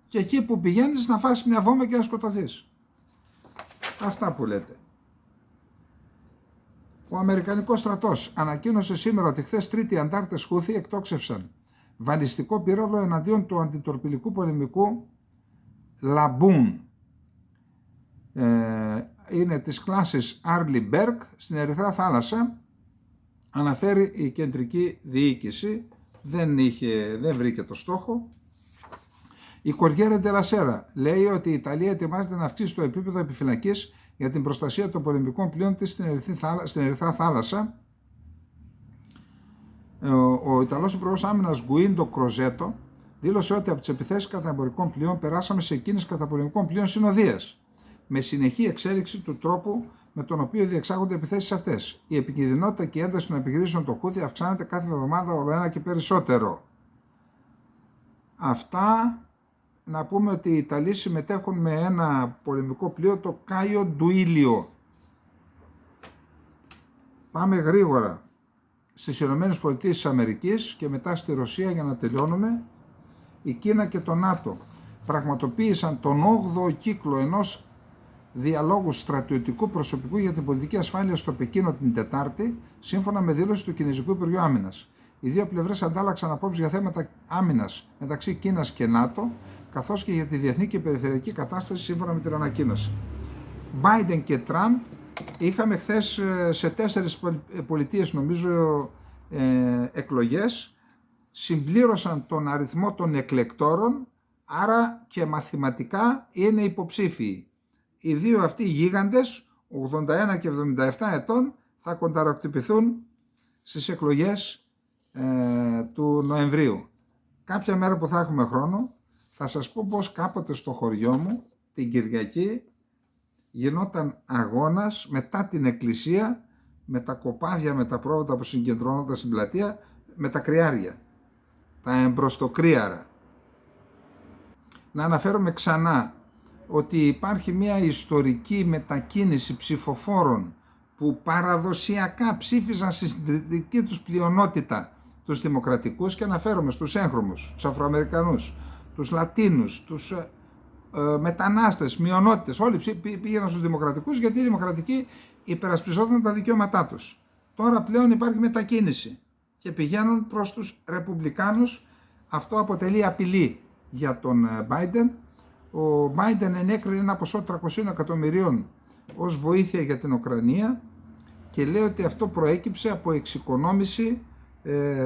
και εκεί που πηγαίνεις να φας μια βόμβα και να σκοτωθείς. Αυτά που λέτε. Ο Αμερικανικός στρατός ανακοίνωσε σήμερα ότι χθες Τρίτη οι αντάρτες Χούθι εκτόξευσαν βαλιστικό πύραυλο εναντίον του αντιτορπιλικού πολεμικού Λαμπούν. Είναι της κλάσης Arleigh Burke στην Ερυθρά Θάλασσα, αναφέρει η κεντρική διοίκηση, δεν βρήκε το στόχο. Η Κοριέρε ντελα Σέρα λέει ότι η Ιταλία ετοιμάζεται να αυξήσει το επίπεδο επιφυλακής για την προστασία των πολεμικών πλοίων της στην Ερυθρά Θάλασσα. Ο Ιταλός Υπουργός Άμυνας Γκουίντο Κροζέτο δήλωσε ότι από τις επιθέσεις κατά εμπορικών πλοίων περάσαμε σε εκείνες κατά πολεμικών πλοίων συνοδείας, με συνεχή εξέλιξη του τρόπου με τον οποίο διεξάγονται επιθέσεις αυτές. Η επικινδυνότητα και η ένταση των επιχειρήσεων των Χούθι αυξάνεται κάθε εβδομάδα όλο ένα και περισσότερο. Αυτά. Να πούμε ότι οι Ιταλοί συμμετέχουν με ένα πολεμικό πλοίο, το Κάιο Ντουίλιο. Πάμε γρήγορα στις Ηνωμένες Πολιτείες της Αμερικής και μετά στη Ρωσία για να τελειώνουμε. Η Κίνα και το ΝΑΤΟ πραγματοποίησαν τον 8ο κύκλο ενός διαλόγου στρατιωτικού προσωπικού για την πολιτική ασφάλεια στο Πεκίνο την Τετάρτη, σύμφωνα με δήλωση του Κινεζικού Υπουργείου Άμυνας. Οι δύο πλευρές αντάλλαξαν απόψεις για θέματα άμυνας μεταξύ Κίνας και ΝΑΤΟ, καθώς και για τη διεθνή και περιφερειακή κατάσταση σύμφωνα με την ανακοίνωση. Biden και Τραμπ είχαμε χθες σε 4 πολιτείες νομίζω εκλογές, συμπλήρωσαν τον αριθμό των εκλεκτόρων Άρα και μαθηματικά είναι υποψήφιοι. Οι δύο αυτοί γίγαντες, 81 και 77 ετών, θα κονταρακτυπηθούν στις εκλογές του Νοεμβρίου. Κάποια μέρα που θα έχουμε χρόνο, θα σας πω πως κάποτε στο χωριό μου, την Κυριακή, γινόταν αγώνας μετά την εκκλησία, με τα κοπάδια, με τα πρόβατα που συγκεντρώνονταν στην πλατεία, με τα κρυάρια, τα εμπροστοκρύαρα. Να αναφέρομαι ξανά ότι υπάρχει μια ιστορική μετακίνηση ψηφοφόρων που παραδοσιακά ψήφιζαν στη συντριπτική τους πλειονότητα τους δημοκρατικούς, και αναφέρομαι στους έγχρωμους, τους Αφροαμερικανούς, τους Λατίνους, τους μετανάστες, μειονότητες, όλοι πήγαιναν στους δημοκρατικούς, γιατί οι δημοκρατικοί υπερασπιζόταν τα δικαιώματά τους. Τώρα πλέον υπάρχει μετακίνηση και πηγαίνουν προς τους ρεπουμπλικάνους. Αυτό αποτελεί απειλή για τον Biden. Ο Biden ενέκρινε ένα ποσό 300 εκατομμυρίων ως βοήθεια για την Ουκρανία και λέει ότι αυτό προέκυψε από εξοικονόμηση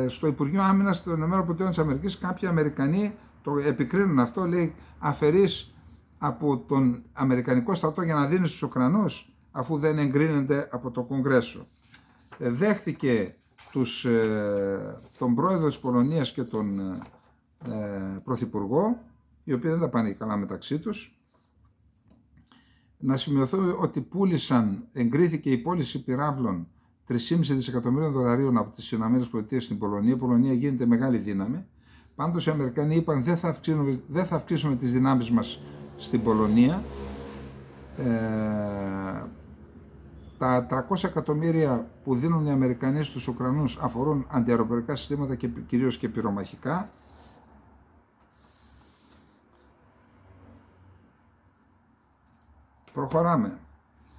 στο Υπουργείο Άμυνας των ΗΠΑ. Κάποιοι Αμερικανοί το επικρίνουν αυτό, λέει, αφαιρείς από τον Αμερικανικό στρατό για να δίνει στους Ουκρανούς, αφού δεν εγκρίνεται από το Κογκρέσο. Δέχθηκε τον πρόεδρο της Πολωνίας και τον πρωθυπουργό, οι οποίοι δεν τα πάνε καλά μεταξύ τους. Να σημειωθώ ότι εγκρίθηκε η πώληση πυράβλων 3,5 δισεκατομμυρίων δολαρίων από τις ΗΠΑ στην Πολωνία. Η Πολωνία γίνεται μεγάλη δύναμη. Πάντως οι Αμερικανοί είπαν δεν θα αυξήσουμε τις δυνάμεις μας στην Πολωνία. Τα 300 εκατομμύρια που δίνουν οι Αμερικανοί στους Ουκρανούς αφορούν αντιαεροπορικά συστήματα και κυρίως και πυρομαχικά. Προχωράμε.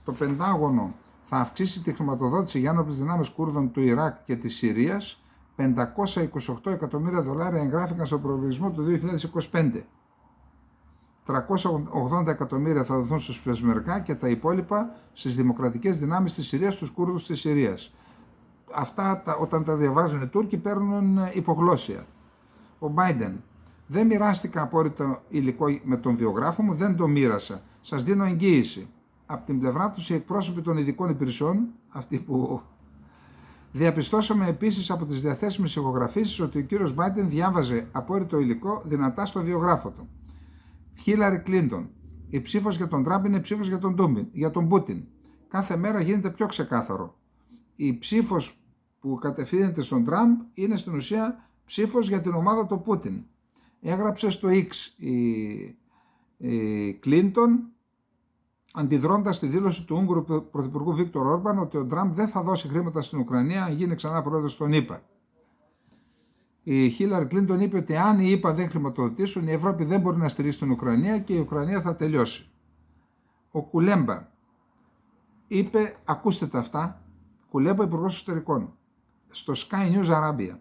Το Πεντάγωνο θα αυξήσει τη χρηματοδότηση για άνοπλες δυνάμεις Κούρδων του Ιράκ και της Συρίας. 528 εκατομμύρια δολάρια εγγράφηκαν στο προβλησμό του 2025. 380 εκατομμύρια θα δοθούν στους Πεσμεργκά και τα υπόλοιπα στις δημοκρατικές δυνάμεις της Συρίας, στους Κούρδους της Συρίας. Αυτά όταν τα διαβάζουν οι Τούρκοι παίρνουν υπογλώσσια. Ο Biden: δεν μοιράστηκα απόρριτο υλικό με τον βιογράφο μου, δεν το μοίρασα. Σας δίνω εγγύηση. Από την πλευρά τους οι εκπρόσωποι των ειδικών υπηρεσιών, αυτοί που διαπιστώσαμε επίσης από τις διαθέσιμες ηχογραφήσεις ότι ο κύριος Biden διάβαζε απόρριτο υλικό δυνατά στο βιογράφο του. Χίλαρη Κλίντον: η ψήφος για τον Τραμπ είναι ψήφος για τον Πούτιν. Κάθε μέρα γίνεται πιο ξεκάθαρο. Η ψήφος που κατευθύνεται στον Τραμπ είναι στην ουσία ψήφος για την ομάδα του Πούτιν. Έγραψε στο X η Κλίντον, αντιδρώντας στη δήλωση του Ούγγρου Πρωθυπουργού Βίκτορ Όρμπαν ότι ο Τραμπ δεν θα δώσει χρήματα στην Ουκρανία αν γίνει ξανά πρόεδρος των ΗΠΑ. Η Χίλαρη Κλίντον είπε ότι αν οι ΗΠΑ δεν χρηματοδοτήσουν, η Ευρώπη δεν μπορεί να στηρίξει την Ουκρανία και η Ουκρανία θα τελειώσει. Ο Κουλέμπα είπε, ακούστε τα αυτά, Κουλέμπα, υπουργός εξωτερικών, στο Sky News Arabia: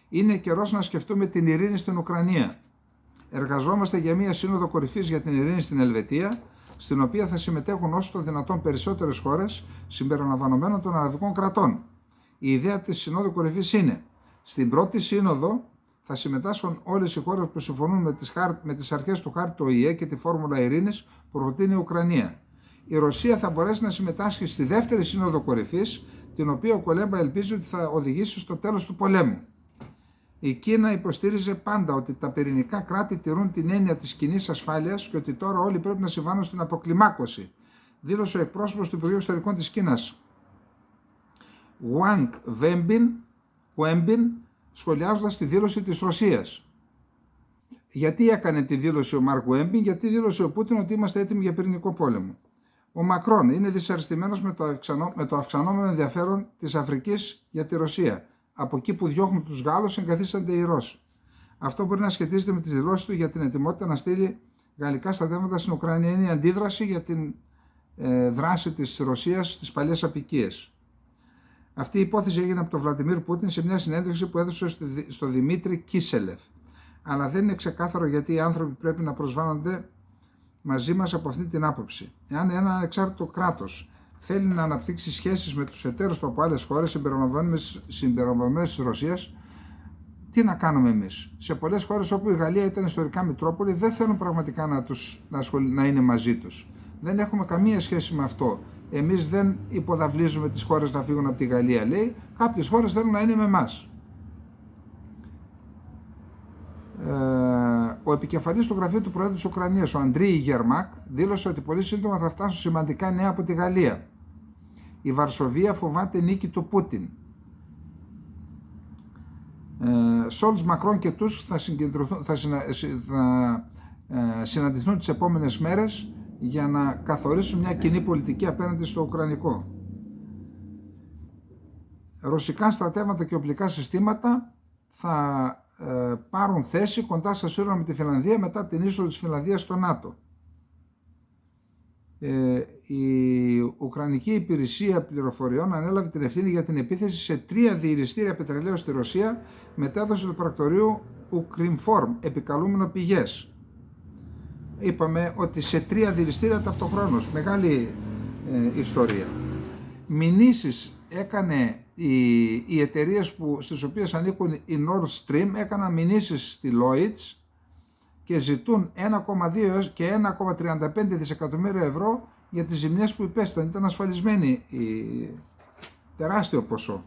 είναι καιρός να σκεφτούμε την ειρήνη στην Ουκρανία. Εργαζόμαστε για μια σύνοδο κορυφής για την ειρήνη στην Ελβετία, στην οποία θα συμμετέχουν όσο το δυνατόν περισσότερες χώρες, συμπεριλαμβανομένων των αραβικών κρατών. Η ιδέα της Συνόδου Κορυφής είναι: στην πρώτη σύνοδο θα συμμετάσχουν όλες οι χώρες που συμφωνούν με τις αρχές του χάρτη του ΟΗΕ και τη φόρμουλα ειρήνης που προτείνει η Ουκρανία. Η Ρωσία θα μπορέσει να συμμετάσχει στη δεύτερη Σύνοδο Κορυφής, την οποία ο Κουλέμπα ελπίζει ότι θα οδηγήσει στο τέλος του πολέμου. Η Κίνα υποστήριζε πάντα ότι τα πυρηνικά κράτη τηρούν την έννοια της κοινής ασφάλειας και ότι τώρα όλοι πρέπει να συμβάνουν στην αποκλιμάκωση, δήλωσε ο εκπρόσωπος του Υπουργείου Εξωτερικών της Κίνας, Wang Wenbin, σχολιάζοντας τη δήλωση της Ρωσίας. Γιατί έκανε τη δήλωση ο Μαρκ Wenbin? Γιατί δήλωσε ο Πούτιν ότι είμαστε έτοιμοι για πυρηνικό πόλεμο. Ο Μακρόν είναι δυσαρεστημένος με το αυξανόμενο ενδιαφέρον της Αφρικής για τη Ρωσία. Από εκεί που διώχνουν τους Γάλλους εγκαθίστανται οι Ρώσοι. Αυτό μπορεί να σχετίζεται με τις δηλώσεις του για την ετοιμότητα να στείλει γαλλικά στρατεύματα στην Ουκρανία. Είναι η αντίδραση για την δράση της Ρωσίας στις παλιές αποικίες. Αυτή η υπόθεση έγινε από τον Βλαντιμίρ Πούτιν σε μια συνέντευξη που έδωσε στο Δημήτρη Κίσελεφ. Αλλά δεν είναι ξεκάθαρο γιατί οι άνθρωποι πρέπει να προσβάλλονται μαζί μας από αυτή την άποψη. Εάν ένα ανεξάρτητο κράτος θέλει να αναπτύξει σχέσεις με τους εταίρους του από άλλες χώρες συμπεριλαμβανομένες της Ρωσίας, τι να κάνουμε εμείς? Σε πολλές χώρες όπου η Γαλλία ήταν ιστορικά Μητρόπολη δεν θέλουν πραγματικά να είναι μαζί τους. Δεν έχουμε καμία σχέση με αυτό. Εμείς δεν υποδαβλίζουμε τις χώρες να φύγουν από τη Γαλλία, λέει. Κάποιες χώρες θέλουν να είναι με εμάς. Ο επικεφαλής του γραφείου του Προέδρου της Ουκρανίας, ο Αντρί Γερμάκ, δήλωσε ότι πολύ σύντομα θα φτάσουν σημαντικά νέα από τη Γαλλία. Η Βαρσοβία φοβάται νίκη του Πούτιν. Σόλτς, Μακρόν και Τούσκ θα συναντηθούν τις επόμενες μέρες για να καθορίσουν μια κοινή πολιτική απέναντι στο Ουκρανικό. Ρωσικά στρατεύματα και οπλικά συστήματα θα πάρουν θέση κοντά στα σύνορα με τη Φινλανδία μετά την είσοδο της Φινλανδίας στο ΝΑΤΟ. Η Ουκρανική Υπηρεσία Πληροφοριών ανέλαβε την ευθύνη για την επίθεση σε 3 διελιστήρια πετρελαίου στη Ρωσία, μετάδοση του πρακτορείου Ουκρινφόρμ, επικαλούμενο πηγές. Είπαμε ότι σε 3 διελιστήρια ταυτοχρόνως, μεγάλη ιστορία. Μηνύσεις έκανε οι εταιρείες στις οποίες ανήκουν η Nord Stream, έκαναν μηνύσεις στη Lloyds και ζητούν 1,2 και 1,35 δισεκατομμύρια ευρώ για τις ζημιές που υπέσταν. Ήταν ασφαλισμένοι, τεράστιο ποσό.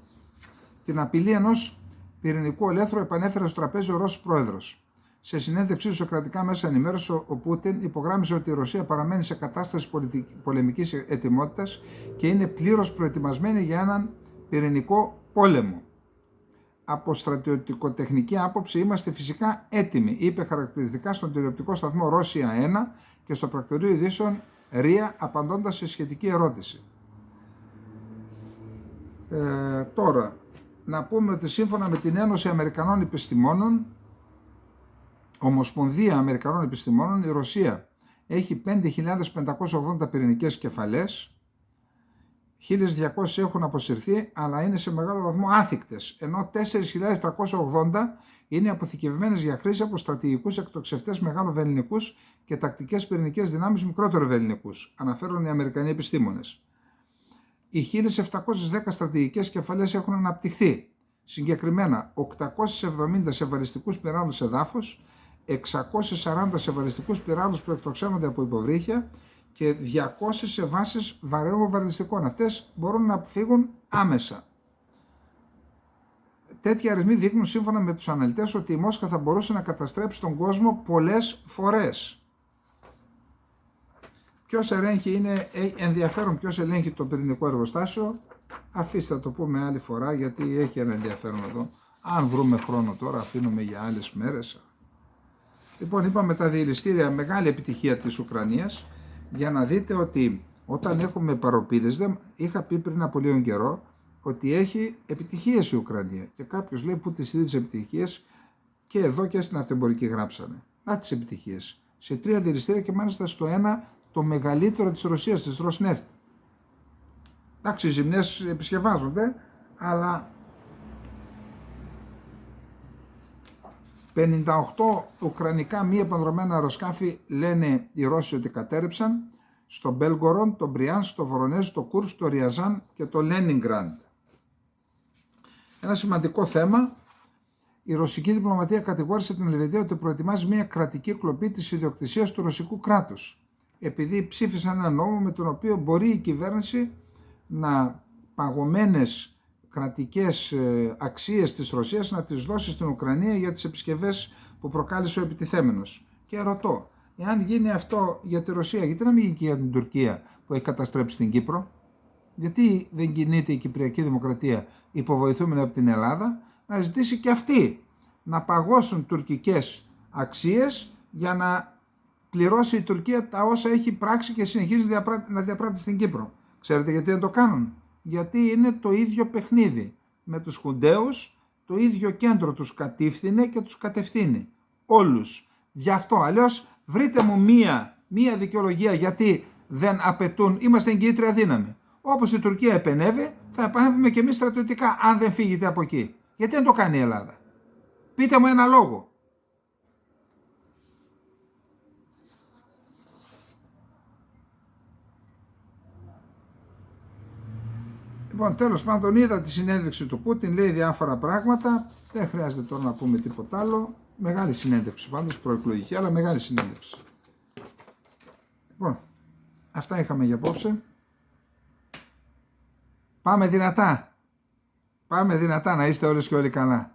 Την απειλή ενός πυρηνικού ολέθρου επανέφερε στο τραπέζι ο Ρώσος πρόεδρος. Σε συνέντευξή σε κρατικά μέσα ενημέρωση, ο Πούτιν υπογράμμισε ότι η Ρωσία παραμένει σε κατάσταση πολεμικής ετοιμότητας και είναι πλήρως προετοιμασμένη για έναν πυρηνικό πόλεμο. Από στρατιωτικοτεχνική άποψη είμαστε φυσικά έτοιμοι, είπε χαρακτηριστικά στον τηλεοπτικό σταθμό Ρώσια 1 και στο πρακτορείο ειδήσεων ΡΙΑ, απαντώντας σε σχετική ερώτηση. Τώρα, να πούμε ότι σύμφωνα με την Ένωση Αμερικανών Επιστημόνων, Ομοσπονδία Αμερικανών Επιστημόνων, η Ρωσία έχει 5.580 πυρηνικές κεφαλές, 1.200 έχουν αποσυρθεί, αλλά είναι σε μεγάλο βαθμό άθικτες, ενώ 4.380 είναι αποθηκευμένες για χρήση από στρατηγικούς εκτοξευτές μεγαλοβελληνικούς και τακτικές πυρηνικές δυνάμεις μικρότεροβελληνικούς, αναφέρουν οι Αμερικανοί επιστήμονες. Οι 1.710 στρατηγικές κεφαλές έχουν αναπτυχθεί, συγκεκριμένα 870 σε βαλιστικούς πυράβλους εδάφους, 640 σε βαλιστικούς πυράβλους που εκτοξεύονται από υποβρύχια και 200 σε βάσεις βαρέων βαλιστικών. Αυτές μπορούν να φύγουν άμεσα. Τέτοιοι αριθμοί δείχνουν σύμφωνα με τους αναλυτές ότι η Μόσχα θα μπορούσε να καταστρέψει τον κόσμο πολλές φορές. Ποιος ελέγχει, είναι ενδιαφέρον ποιος ελέγχει το πυρηνικό εργοστάσιο. Αφήστε να το πούμε άλλη φορά γιατί έχει ένα ενδιαφέρον εδώ. Αν βρούμε χρόνο τώρα αφήνουμε για άλλες μέρες. Λοιπόν, είπαμε τα διελιστήρια, μεγάλη επιτυχία της Ουκρανίας, για να δείτε ότι όταν έχουμε παροπίδες, είχα πει πριν από λίγο καιρό ότι έχει επιτυχίες η Ουκρανία και κάποιος λέει που τις είδε τις επιτυχίες και εδώ και στην αυτεμπορική γράψανε. Να τις επιτυχίες. Σε 3 διελιστήρια και μάλιστα στο ένα το μεγαλύτερο της Ρωσίας, της Rosneft. Εντάξει, οι ζημιές επισκευάζονται, αλλά 58 ουκρανικά μη επανδρομένα αεροσκάφη λένε οι Ρώσοι ότι κατέρεψαν στο Μπέλγκορον, το Μπριάνσκ, το Βορονέζ, το Κούρσκ, το Ριαζάν και το Λένινγκραντ. Ένα σημαντικό θέμα, η ρωσική διπλωματία κατηγόρησε την Ελβετία ότι προετοιμάζει μια κρατική κλοπή της ιδιοκτησίας του ρωσικού κράτους, επειδή ψήφισαν ένα νόμο με τον οποίο μπορεί η κυβέρνηση να παγωμένες κρατικές αξίες της Ρωσίας να τις δώσει στην Ουκρανία για τις επισκευές που προκάλεσε ο επιτιθέμενος. Και ρωτώ, εάν γίνει αυτό για τη Ρωσία, γιατί να μην γίνει και για την Τουρκία που έχει καταστρέψει την Κύπρο? Γιατί δεν κινείται η Κυπριακή Δημοκρατία υποβοηθούμενη από την Ελλάδα να ζητήσει και αυτή να παγώσουν τουρκικές αξίες για να πληρώσει η Τουρκία τα όσα έχει πράξει και συνεχίζει να διαπράττει στην Κύπρο? Ξέρετε γιατί δεν το κάνουν? Γιατί είναι το ίδιο παιχνίδι. Με τους Χουντέους το ίδιο κέντρο τους κατήφθηνε και τους κατευθύνει. Όλους. Γι' αυτό. Αλλιώς βρείτε μου μία δικαιολογία γιατί δεν απαιτούν. Είμαστε εγκύτρια δύναμη. Όπως η Τουρκία επενεύει, θα επανεύουμε και εμείς στρατιωτικά, αν δεν φύγετε από εκεί. Γιατί δεν το κάνει η Ελλάδα? Πείτε μου ένα λόγο. Λοιπόν, τέλος πάντων είδα τη συνέντευξη του Πούτιν, λέει διάφορα πράγματα, δεν χρειάζεται τώρα να πούμε τίποτα άλλο. Μεγάλη συνέντευξη πάντως, προεκλογική, αλλά μεγάλη συνέντευξη. Λοιπόν, αυτά είχαμε για απόψε. Πάμε δυνατά. Πάμε δυνατά, να είστε όλες και όλοι καλά.